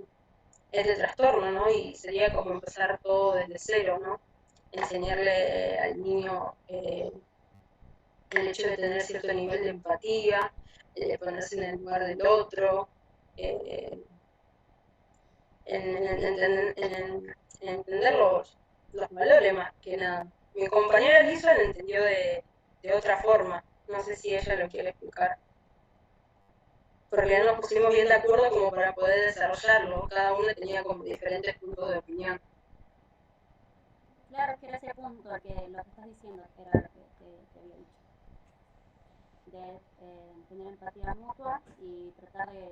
trastorno, ¿no? Y sería como empezar todo desde cero, ¿no? Enseñarle al niño el hecho de tener cierto nivel de empatía, de ponerse en el lugar del otro, en entender los valores más que nada. Mi compañera Lisa lo entendió de otra forma, no sé si ella lo quiere explicar, porque no nos pusimos bien de acuerdo como para poder desarrollarlo, cada uno tenía como diferentes puntos de opinión.
Claro, es que era ese punto que lo que estás diciendo era lo que te había dicho. De tener empatía mutua y tratar de,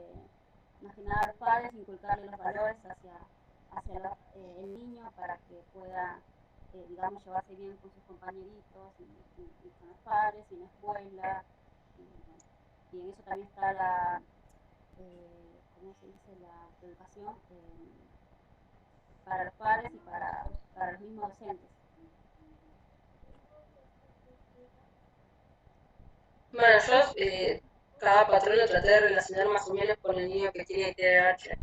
más que nada, a los padres, inculcarle los valores hacia el niño para que pueda, digamos, llevarse bien con sus compañeritos y con los padres y en la escuela. Y en eso también está la, ¿cómo se dice?, la educación para los padres y para los mismos docentes.
Bueno, yo cada patrón lo traté de relacionar más o menos con el niño que tiene TDAH.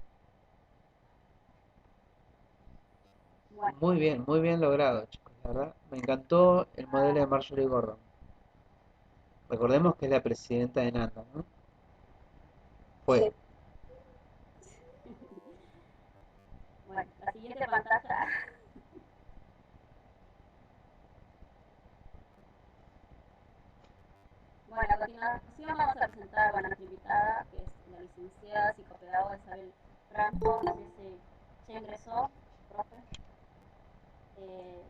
Bueno,
Muy bien logrado, chicos. La verdad, me encantó el modelo de Marjorie Gordon. Recordemos que es la presidenta de NANDA, ¿no? Fue.
bueno, la siguiente pantalla. Bueno, a continuación vamos a presentar a nuestra invitada, que es la licenciada psicopedagoga Isabel Franco. No sé si ya ingresó, profe.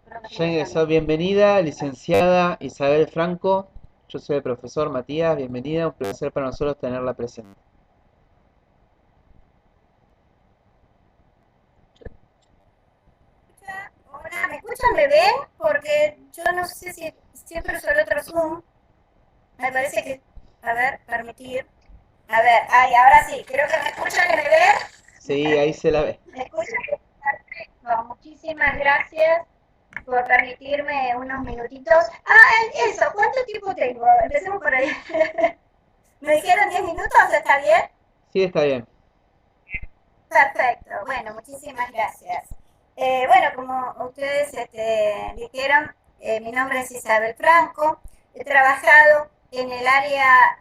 Creo que
Ya
está
ingresó,
ingresando.
bienvenida, licenciada Isabel Franco. Yo soy el profesor Matías, bienvenida, un placer para nosotros tenerla presente.
Hola, ¿me escuchan? ¿Me ven? Porque yo no sé si siempre uso el otro Zoom. Me parece que, a ver, permitir. A ver, ay, ahora sí, creo que me escuchan y me ven.
Sí, ahí se la ve.
¿Me escuchan? Perfecto, muchísimas gracias por permitirme unos minutitos. Eso, ¿cuánto tiempo tengo? Empecemos por ahí. ¿Me dijeron 10 minutos? ¿Está bien?
Sí, está bien.
Perfecto, bueno, muchísimas gracias. Bueno, como ustedes dijeron, mi nombre es Isabel Franco, he trabajado en el área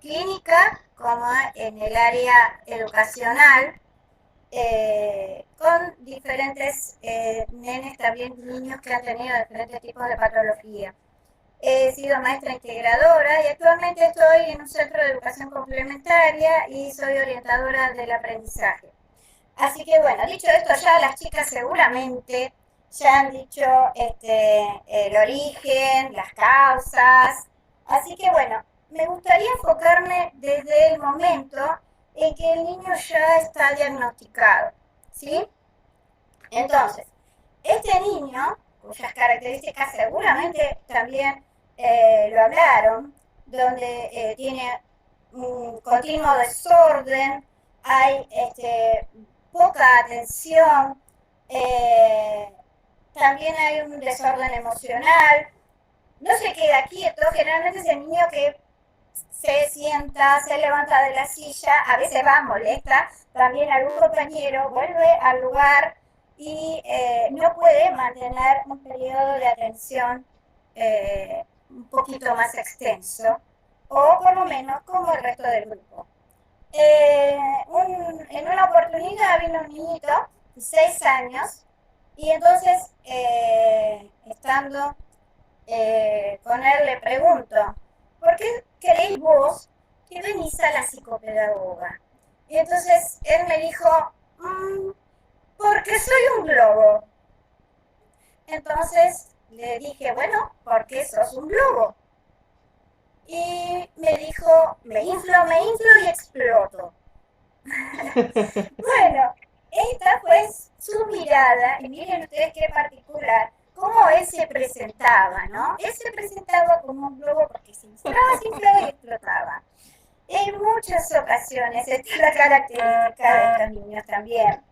clínica como en el área educacional, con diferentes nenes, también niños que han tenido diferentes tipos de patología. He sido maestra integradora y actualmente estoy en un centro de educación complementaria y soy orientadora del aprendizaje. Así que bueno, dicho esto, ya las chicas seguramente ya han dicho el origen, las causas. Así que bueno, me gustaría enfocarme desde el momento en que el niño ya está diagnosticado, ¿sí? Entonces, este niño, cuyas características seguramente también lo hablaron, donde tiene un continuo desorden, hay poca atención, también hay un desorden emocional, no se queda quieto, generalmente es el niño que se sienta, se levanta de la silla, a veces va, molesta también a algún compañero, vuelve al lugar y no puede mantener un periodo de atención un poquito más extenso, o por lo menos como el resto del grupo. En una oportunidad vino un niñito de 6 años y entonces, estando con él, le pregunto, ¿por qué queréis vos que venís a la psicopedagoga? Y entonces él me dijo, porque soy un globo. Entonces le dije, bueno, ¿por qué sos un globo? Y me dijo, me inflo y exploto. Bueno, esta fue su mirada, y miren ustedes qué particular, cómo él se presentaba, ¿no? Él se presentaba como un globo porque se inflaba y explotaba. En muchas ocasiones, esta es la característica de estos niños también.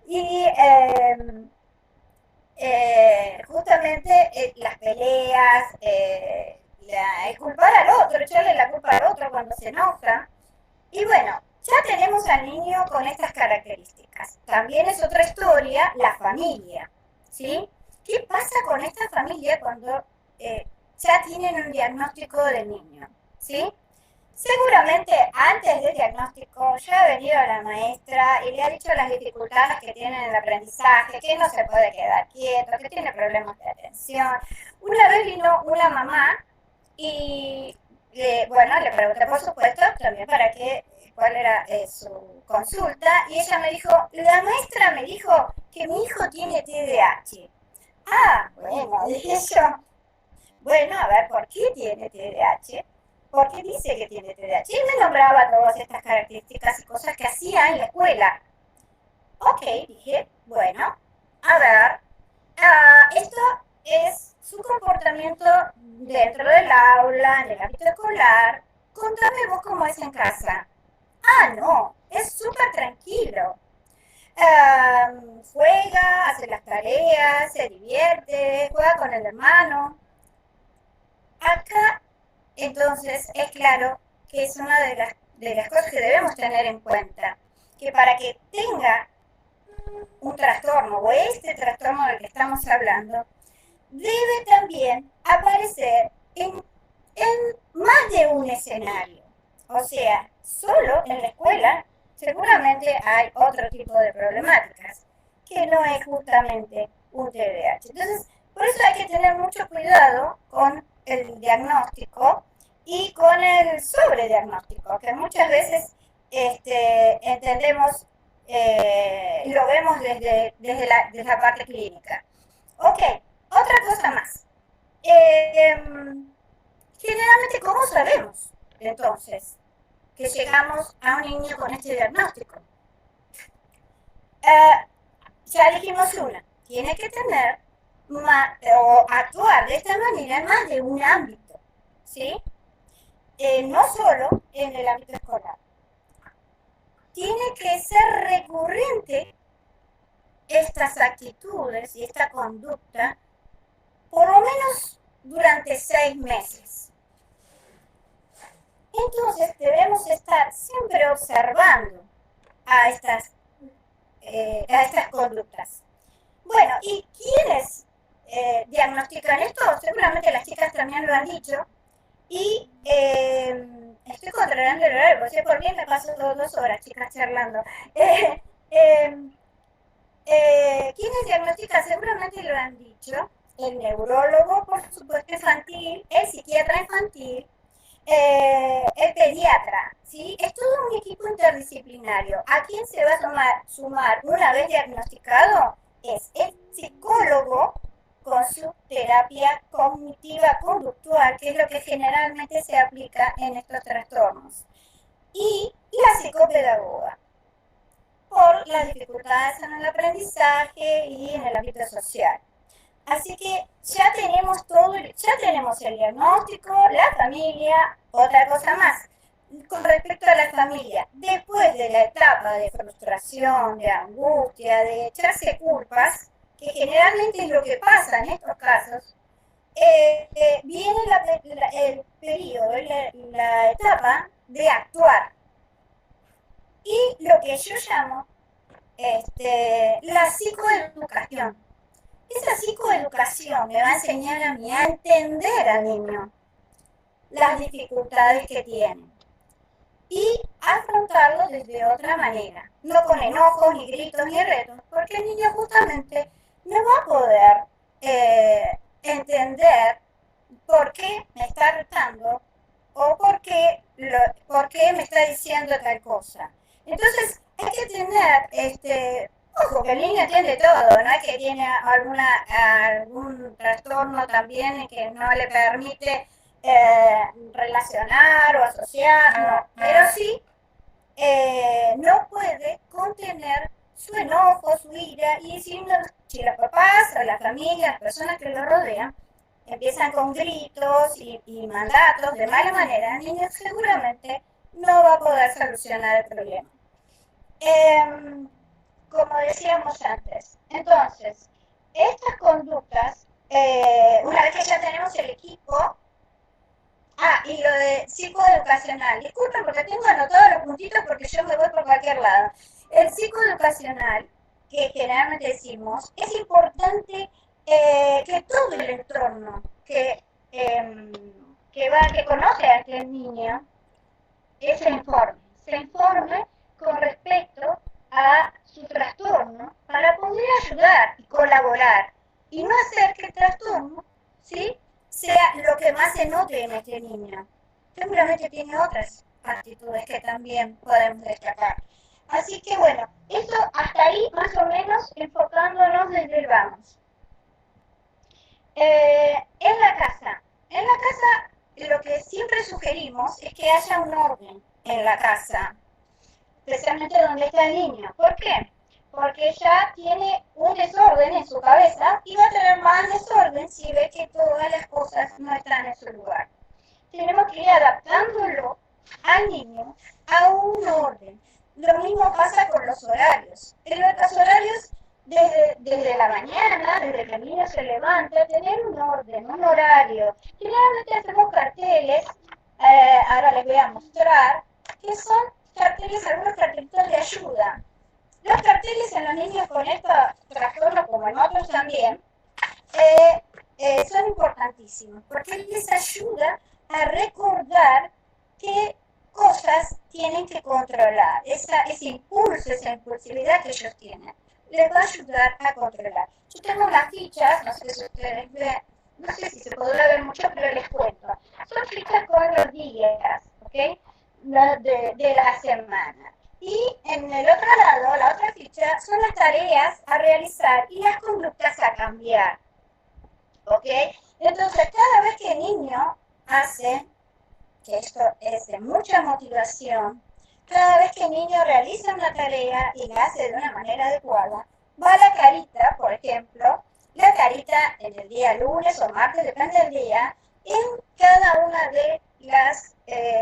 Y justamente las peleas, el culpar al otro, echarle la culpa al otro cuando se enoja. Y bueno, ya tenemos al niño con estas características. También es otra historia la familia, ¿sí? ¿Qué pasa con esta familia cuando ya tienen un diagnóstico de niño, ¿sí? Seguramente antes del diagnóstico ya ha venido la maestra y le ha dicho las dificultades que tiene en el aprendizaje, que no se puede quedar quieto, que tiene problemas de atención. Una vez vino una mamá y, bueno, le pregunté por supuesto también cuál era su consulta y ella me dijo, la maestra me dijo que mi hijo tiene TDAH. Ah, bueno, dije yo, bueno, a ver, ¿por qué tiene TDAH? ¿Por qué dice que tiene TDAH? Y me nombraba todas estas características y cosas que hacía en la escuela. Ok, dije, bueno, a ver, esto es su comportamiento dentro del aula, en el ámbito escolar. Contame vos cómo es en casa. Ah, no, es súper tranquilo. Juega, hace las tareas, se divierte, juega con el hermano. Acá, entonces, es claro que es una de las cosas que debemos tener en cuenta, que para que tenga un trastorno o este trastorno del que estamos hablando, debe también aparecer en más de un escenario. O sea, solo en la escuela seguramente hay otro tipo de problemáticas, que no es justamente un TDAH. Entonces, por eso hay que tener mucho cuidado con el diagnóstico y con el sobrediagnóstico, que muchas veces entendemos, lo vemos desde la parte clínica. Ok, otra cosa más. Generalmente, ¿cómo sabemos entonces que llegamos a un niño con este diagnóstico? Ya dijimos una, tiene que tener o actuar de esta manera en más de un ámbito, ¿sí? No solo en el ámbito escolar. Tiene que ser recurrente estas actitudes y esta conducta por lo menos durante 6 meses. Entonces debemos estar siempre observando a estas conductas. Bueno, ¿y quiénes diagnostican esto? Seguramente las chicas también lo han dicho. Y estoy controlando el horario, porque por bien me paso 2 horas, chicas, charlando. ¿Quiénes diagnostican? Seguramente lo han dicho. El neurólogo, por supuesto, infantil, el psiquiatra infantil, el pediatra, ¿sí? Es todo un equipo interdisciplinario. ¿A quién se va a sumar una vez diagnosticado? Es el psicólogo con su terapia cognitiva conductual, que es lo que generalmente se aplica en estos trastornos, y la psicopedagoga, por las dificultades en el aprendizaje y en el ámbito social. Así que ya tenemos todo, ya tenemos el diagnóstico, la familia, otra cosa más. Con respecto a la familia, después de la etapa de frustración, de angustia, de echarse culpas, que generalmente es lo que pasa en estos casos, viene el periodo, la etapa de actuar. Y lo que yo llamo la psicoeducación. Esa psicoeducación me va a enseñar a mí a entender al niño las dificultades que tiene y afrontarlo desde otra manera, no con enojos, ni gritos, ni retos, porque el niño justamente no va a poder entender por qué me está retando o por qué me está diciendo tal cosa. Entonces hay que tener ojo, que el niño entiende todo, no es que tiene algún trastorno también que no le permite relacionar o asociar, no, pero sí no puede contener su enojo, su ira, y si los papás o la familia, las personas que lo rodean, empiezan con gritos y mandatos de mala manera, el niño seguramente no va a poder solucionar el problema. Como decíamos antes, entonces, estas conductas, una vez que ya tenemos el equipo, y lo de psicoeducacional, disculpen porque tengo anotados los puntitos porque yo me voy por cualquier lado. El psicoeducacional, que generalmente decimos, es importante que todo el entorno que que conoce a aquel niño, se informe con respecto a su trastorno para poder ayudar y colaborar y no hacer que el trastorno, ¿sí?, sea lo que más se note en este niño. Seguramente tiene otras actitudes que también podemos destacar. Así que bueno, esto hasta ahí más o menos enfocándonos desde el vamos. En la casa lo que siempre sugerimos es que haya un orden en la casa, especialmente donde está el niño. ¿Por qué? Porque ya tiene un desorden en su cabeza y va a tener más desorden si ve que todas las cosas no están en su lugar. Tenemos que ir adaptándolo al niño a un orden. Lo mismo pasa con los horarios. En los horarios, desde la mañana, desde que el niño se levanta, tener un orden, un horario. Generalmente hacemos carteles, ahora les voy a mostrar, que son carteles, algunos cartelitos de ayuda. Los carteles en los niños con estos trastornos, como en otros también, son importantísimos, porque les ayuda a recordar qué cosas tienen que controlar. Ese impulso, esa impulsividad que ellos tienen, les va a ayudar a controlar. Yo tengo unas fichas, no sé si ustedes ven, no sé si se podrá ver mucho, pero les cuento. Son fichas con los días, ¿ok?, de la semana. Y en el otro lado, la otra ficha, son las tareas a realizar y las conductas a cambiar. ¿Ok? Entonces, cada vez que el niño hace, que esto es de mucha motivación, cada vez que el niño realiza una tarea y la hace de una manera adecuada, va la carita, por ejemplo, la carita en el día lunes o martes, depende del día, en cada una de las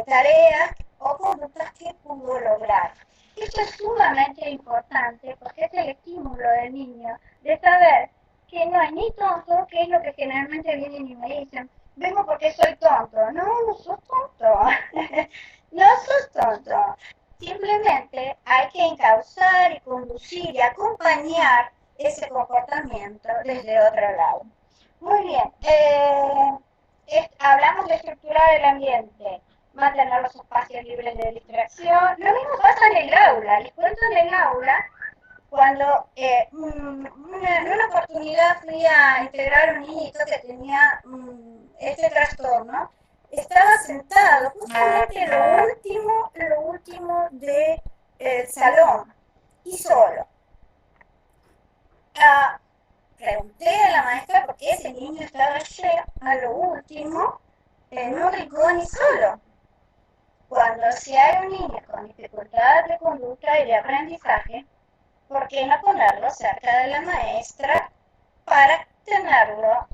tareas o conductas que pudo lograr. Esto es sumamente importante porque es el estímulo del niño de saber que no es ni tonto, que es lo que generalmente vienen y me dicen, vengo porque soy tonto. No, no sos tonto. No sos tonto. Simplemente hay que encauzar y conducir y acompañar ese comportamiento desde otro lado. Muy bien. Hablamos de estructurar el ambiente, mantener los espacios libres de distracción. Lo mismo pasa en el aula. Les cuento en el aula, cuando en una oportunidad fui a integrar un niñito que tenía este trastorno, estaba sentado justamente en lo último del salón y solo. Pregunté a la maestra por qué ese niño estaba allí a lo último, en un rincón y solo. Cuando si hay un niño con dificultades de conducta y de aprendizaje, ¿por qué no ponerlo cerca de la maestra para tenerlo,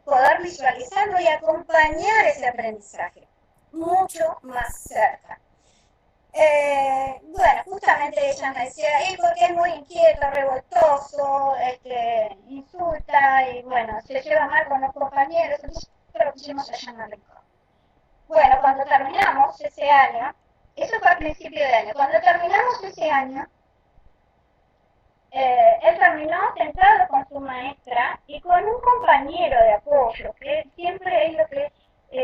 poder visualizarlo y acompañar ese aprendizaje mucho más cerca? Bueno, justamente ella me decía, porque es muy inquieto, revoltoso, insulta y bueno, se lleva mal con los compañeros, entonces lo pusimos allá en el rincón. Bueno, cuando terminamos ese año, eso fue a principio de año, cuando terminamos ese año, él terminó sentado con su maestra y con un compañero de apoyo, que siempre es lo que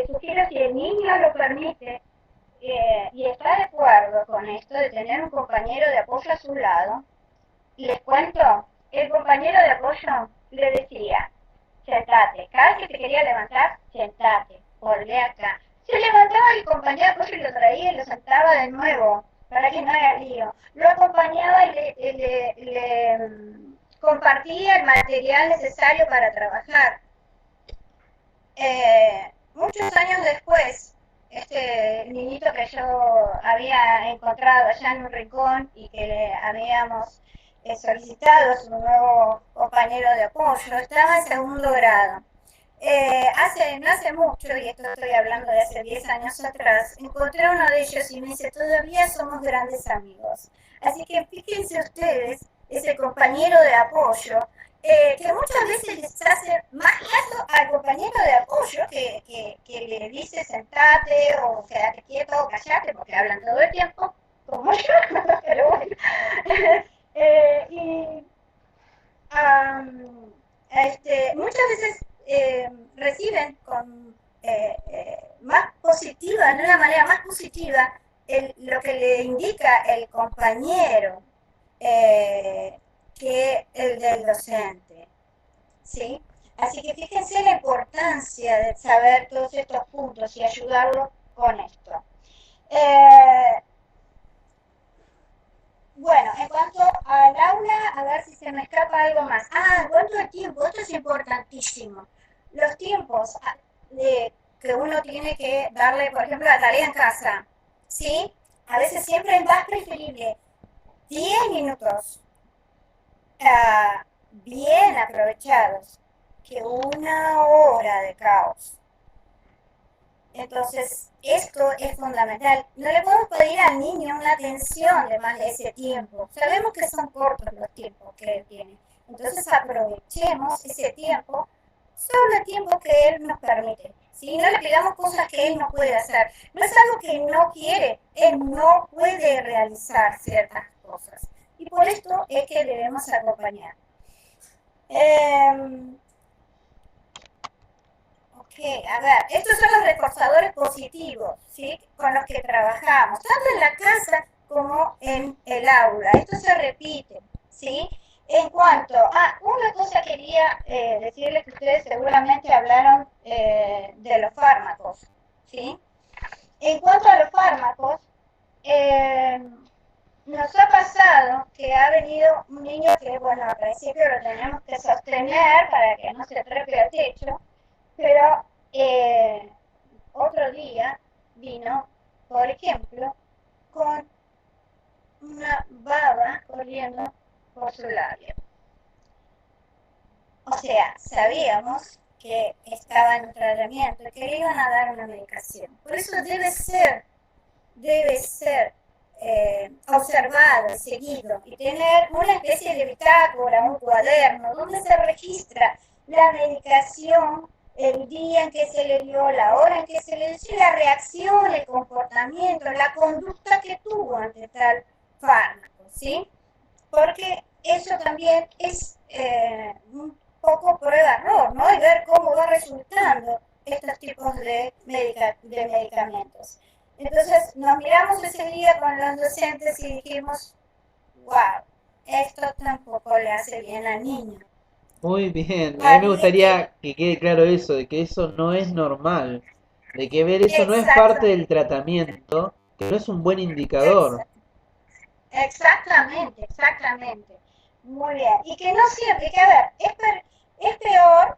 sugiero si el niño lo permite y está de acuerdo con esto de tener un compañero de apoyo a su lado. Les cuento, el compañero de apoyo le decía, sentate, cada vez que te quería levantar, sentate, volvé acá. Se levantaba el compañero de apoyo y lo traía y lo sentaba de nuevo, para que no haga lío. Lo acompañaba y le compartía el material necesario para trabajar. Muchos años después, este niñito que yo había encontrado allá en un rincón y que le habíamos solicitado a su nuevo compañero de apoyo, estaba en segundo grado. No hace mucho, y esto estoy hablando de hace 10 años atrás, encontré a uno de ellos y me dice, todavía somos grandes amigos. Así que fíjense ustedes, ese compañero de apoyo, que muchas veces les hace más caso al compañero de apoyo que le dice sentate o quédate quieto o callate, porque hablan todo el tiempo, como yo, pero bueno. Muchas veces reciben con más positiva, de una manera más positiva, lo que le indica el compañero que el del docente, ¿sí? Así que fíjense la importancia de saber todos estos puntos y ayudarlo con esto. Bueno, en cuanto al aula, a ver si se me escapa algo más. En cuanto al tiempo, esto es importantísimo. Los tiempos que uno tiene que darle, por ejemplo, la tarea en casa, ¿sí? A veces siempre es más preferible 10 minutos bien aprovechados que una hora de caos. Entonces, esto es fundamental. No le podemos pedir al niño una atención de más de ese tiempo. Sabemos que son cortos los tiempos que él tiene. Entonces, aprovechemos ese tiempo, solo el tiempo que él nos permite. Si no le pidamos cosas que él no puede hacer, no es algo que no quiere, él no puede realizar ciertas cosas. Y por esto es que debemos acompañar. A ver, estos son los reforzadores positivos, ¿sí? Con los que trabajamos, tanto en la casa como en el aula. Esto se repite, ¿sí? En cuanto una cosa quería decirles que ustedes seguramente hablaron de los fármacos, ¿sí? En cuanto a los fármacos, nos ha pasado que ha venido un niño que, bueno, al principio lo tenemos que sostener para que no se trepe al techo, pero otro día vino, por ejemplo, con una baba corriendo por su labio. O sea, sabíamos que estaba en tratamiento y que le iban a dar una medicación. Por eso debe ser observado, seguido, y tener una especie de bitácora, un cuaderno, donde se registra la medicación, el día en que se le dio, la hora en que se le dio, la reacción, el comportamiento, la conducta que tuvo ante tal fármaco, ¿sí? Porque eso también es un poco prueba-error, ¿no? Y ver cómo va resultando estos tipos de medicamentos. Entonces nos miramos ese día con los docentes y dijimos, wow, esto tampoco le hace bien al niño.
Muy bien, a mí me gustaría que quede claro eso, de que eso no es normal, de que ver eso no es parte del tratamiento, que no es un buen indicador.
Exactamente. Muy bien. Y que no siempre, que a ver, es peor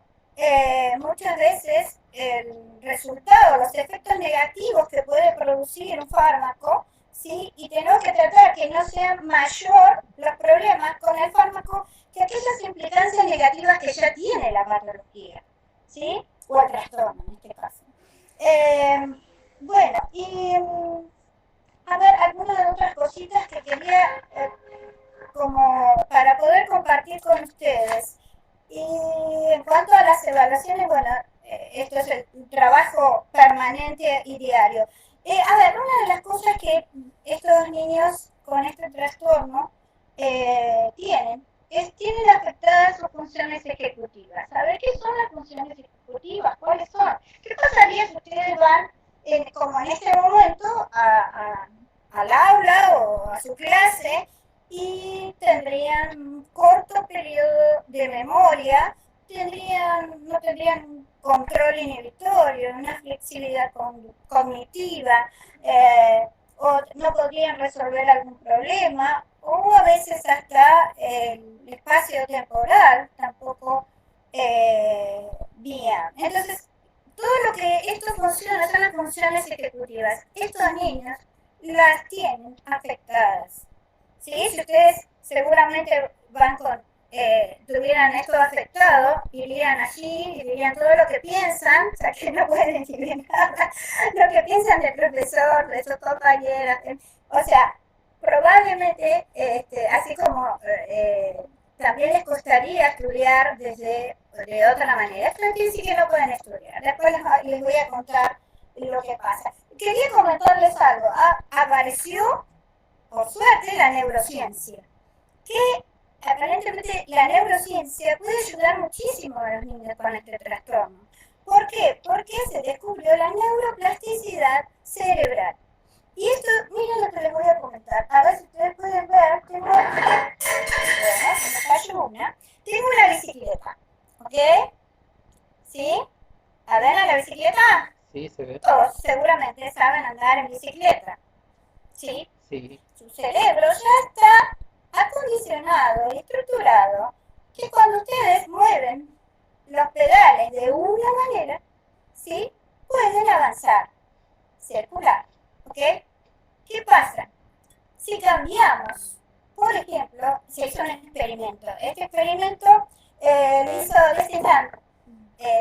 muchas veces el resultado, los efectos negativos que puede producir un fármaco, ¿sí? Y tenemos que tratar que no sean mayor los problemas con el fármaco que aquellas implicancias negativas que ya tiene la patología, ¿sí? O el trastorno en este caso. Bueno, y a ver, algunas otras cositas que quería como para poder compartir con ustedes. Y en cuanto a las evaluaciones, bueno, esto es el trabajo permanente y diario. A ver, una de las cosas que estos niños con este trastorno tienen afectadas sus funciones ejecutivas. A ver, ¿qué son las funciones ejecutivas? ¿Cuáles son? ¿Qué pasaría si ustedes van, como en este momento, al aula o a su clase y tendrían un corto periodo de memoria, no tendrían control inhibitorio, una flexibilidad cognitiva, o no podrían resolver algún problema, o a veces hasta el espacio temporal tampoco bien. Entonces, todo lo que esto funciona son las funciones ejecutivas. Estos niños las tienen afectadas. ¿Sí? Si ustedes seguramente tuvieran esto afectado, irían allí y dirían todo lo que piensan, o sea que no pueden escribir nada, lo que piensan del profesor, de sus compañeras, o sea, probablemente, así como también les costaría estudiar de otra manera. Esto no quiere decir que no pueden estudiar. Después les voy a contar lo que pasa. Quería comentarles algo. Apareció, por suerte, la neurociencia, que aparentemente la neurociencia puede ayudar muchísimo a los niños con este trastorno. ¿Por qué? Porque se descubrió la neuroplasticidad cerebral. Y esto, miren lo que les voy a comentar. A ver si ustedes pueden ver. Tengo, bueno, se me cayó una. Tengo una bicicleta. ¿Ok? ¿Sí? ¿A ver a la bicicleta?
Sí, se ve.
Todos seguramente saben andar en bicicleta. ¿Sí?
Sí,
Su cerebro ya está acondicionado y estructurado que cuando ustedes mueven los pedales de una manera, ¿sí? Pueden avanzar, circular, ¿ok? ¿Qué pasa? Si cambiamos, por ejemplo, se hizo un experimento. Este experimento lo hizo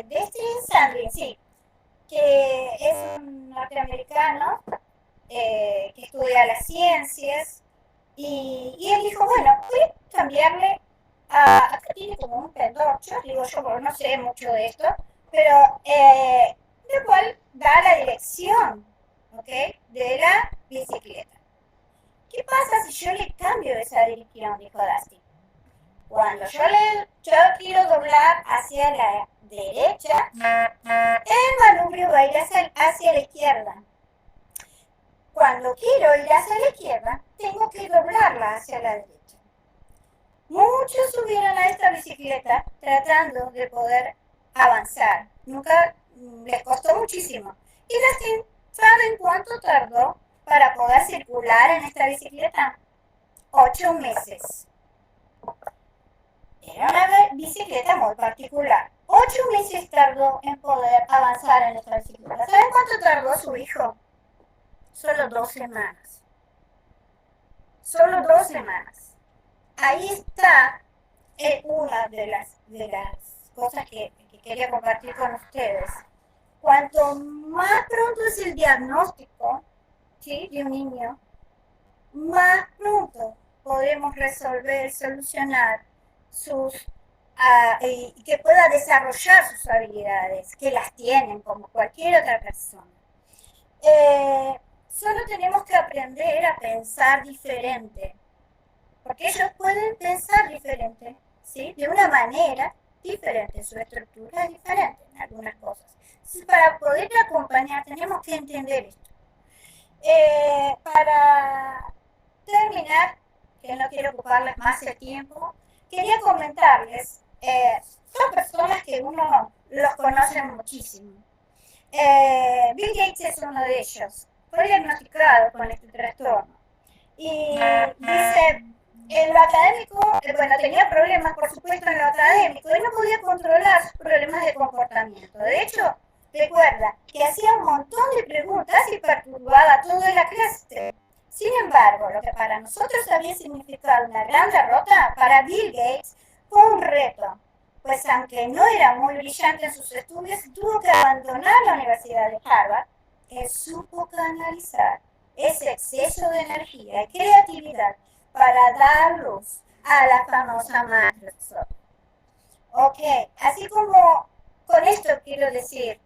Destin Sandlin, sí, que es un norteamericano que estudia las ciencias, y él dijo, bueno, voy a cambiarle acá tiene como un pendorcho, digo yo, porque no sé mucho de esto, pero lo cual da la dirección, ¿ok? De la bicicleta. ¿Qué pasa si yo le cambio esa dirección? Dijo Dusty. Cuando yo quiero doblar hacia la derecha, el manubrio va a ir hacia la izquierda. Cuando quiero ir hacia la izquierda, tengo que doblarla hacia la derecha. Muchos subieron a esta bicicleta tratando de poder avanzar. Nunca les costó muchísimo. ¿Y saben cuánto tardó para poder circular en esta bicicleta? 8 meses. Era una bicicleta muy particular. 8 meses tardó en poder avanzar en esta bicicleta. ¿Saben cuánto tardó su hijo? Solo 2 semanas. Solo 2 semanas. Ahí está una de las cosas que quería compartir con ustedes. Cuanto más pronto es el diagnóstico, ¿sí?, de un niño, más pronto podemos resolver, solucionar y que pueda desarrollar sus habilidades, que las tienen como cualquier otra persona. Solo tenemos que aprender a pensar diferente. Porque ellos pueden pensar diferente, ¿sí? De una manera diferente, su estructura es diferente en algunas cosas. Entonces, para poder acompañar tenemos que entender esto. Para terminar, que no quiero ocuparles más el tiempo, quería comentarles, son personas que uno los conoce muchísimo. Bill Gates es uno de ellos, fue diagnosticado con este trastorno. Y dice, en lo académico, bueno, tenía problemas, por supuesto, en lo académico, y no podía controlar sus problemas de comportamiento. De hecho, recuerda que hacía un montón de preguntas y perturbaba toda la clase. Sin embargo, lo que para nosotros había significado una gran derrota, para Bill Gates fue un reto, pues aunque no era muy brillante en sus estudios, tuvo que abandonar la Universidad de Harvard. Él supo canalizar ese exceso de energía y creatividad para dar luz a la famosa Microsoft. Ok, así como con esto quiero decir,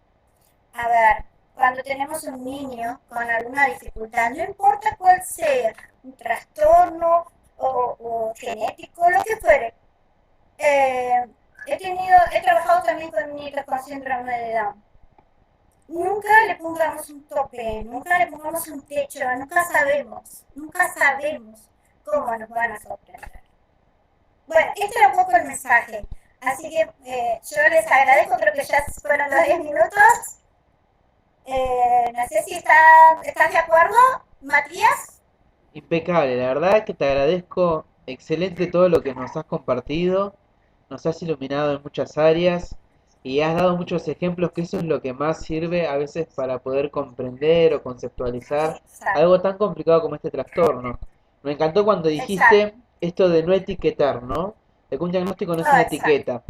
a ver, cuando tenemos un niño con alguna dificultad, no importa cuál sea, un trastorno o genético, lo que fuere, he trabajado también con niños con síndrome de Down. Nunca le pongamos un tope, nunca le pongamos un techo, nunca sabemos cómo nos van a sorprender. Bueno, este era un poco el mensaje, así que yo les agradezco, creo que ya fueron los 10 minutos. No sé si estás de acuerdo, Matías.
impecable, la verdad que te agradezco, excelente todo lo que nos has compartido, nos has iluminado en muchas áreas y has dado muchos ejemplos, que eso es lo que más sirve a veces para poder comprender o conceptualizar algo tan complicado como este trastorno. Me encantó cuando dijiste esto de no etiquetar, ¿no? De que un diagnóstico no es una etiqueta,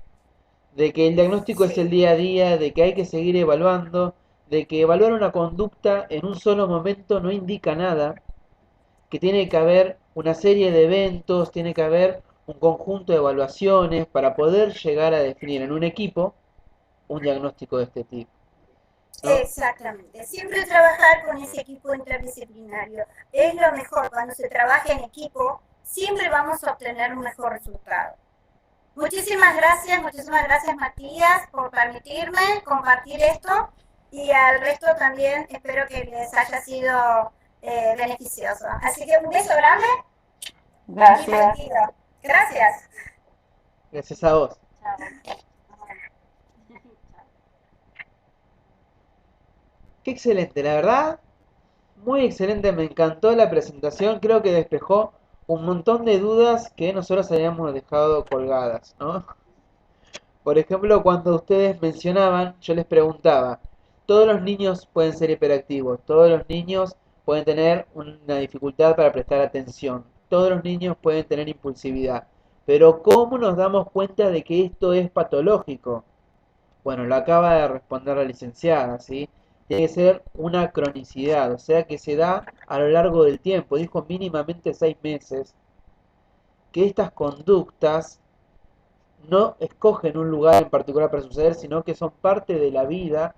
de que el diagnóstico es el día a día, de que hay que seguir evaluando, de que evaluar una conducta en un solo momento no indica nada, que tiene que haber una serie de eventos, tiene que haber un conjunto de evaluaciones para poder llegar a definir en un equipo un diagnóstico de este tipo, ¿no?
Exactamente, siempre trabajar con ese equipo interdisciplinario es lo mejor. Cuando se trabaja en equipo siempre vamos a obtener un mejor resultado. Muchísimas gracias Matías por permitirme compartir esto, y al resto también espero que les haya sido beneficioso. Así que un beso grande.
Gracias.
Gracias.
Gracias a vos.
Chao.
Qué excelente, la verdad, muy excelente, me encantó la presentación, creo que despejó un montón de dudas que nosotros habíamos dejado colgadas, ¿no? Por ejemplo, cuando ustedes mencionaban, yo les preguntaba, todos los niños pueden ser hiperactivos, todos los niños pueden tener una dificultad para prestar atención, todos los niños pueden tener impulsividad, pero ¿cómo nos damos cuenta de que esto es patológico? Bueno, lo acaba de responder la licenciada, ¿sí? Tiene que ser una cronicidad, o sea que se da a lo largo del tiempo, dijo mínimamente 6 meses, que estas conductas no escogen un lugar en particular para suceder, sino que son parte de la vida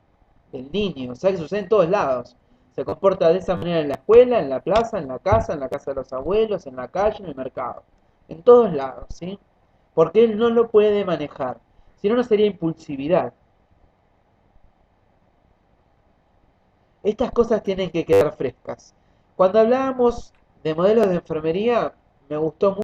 del niño, o sea que sucede en todos lados. Se comporta de esa manera en la escuela, en la plaza, en la casa de los abuelos, en la calle, en el mercado, en todos lados, ¿sí? Porque él no lo puede manejar, si no, no sería impulsividad. Estas cosas tienen que quedar frescas. Cuando hablábamos de modelos de enfermería, me gustó mucho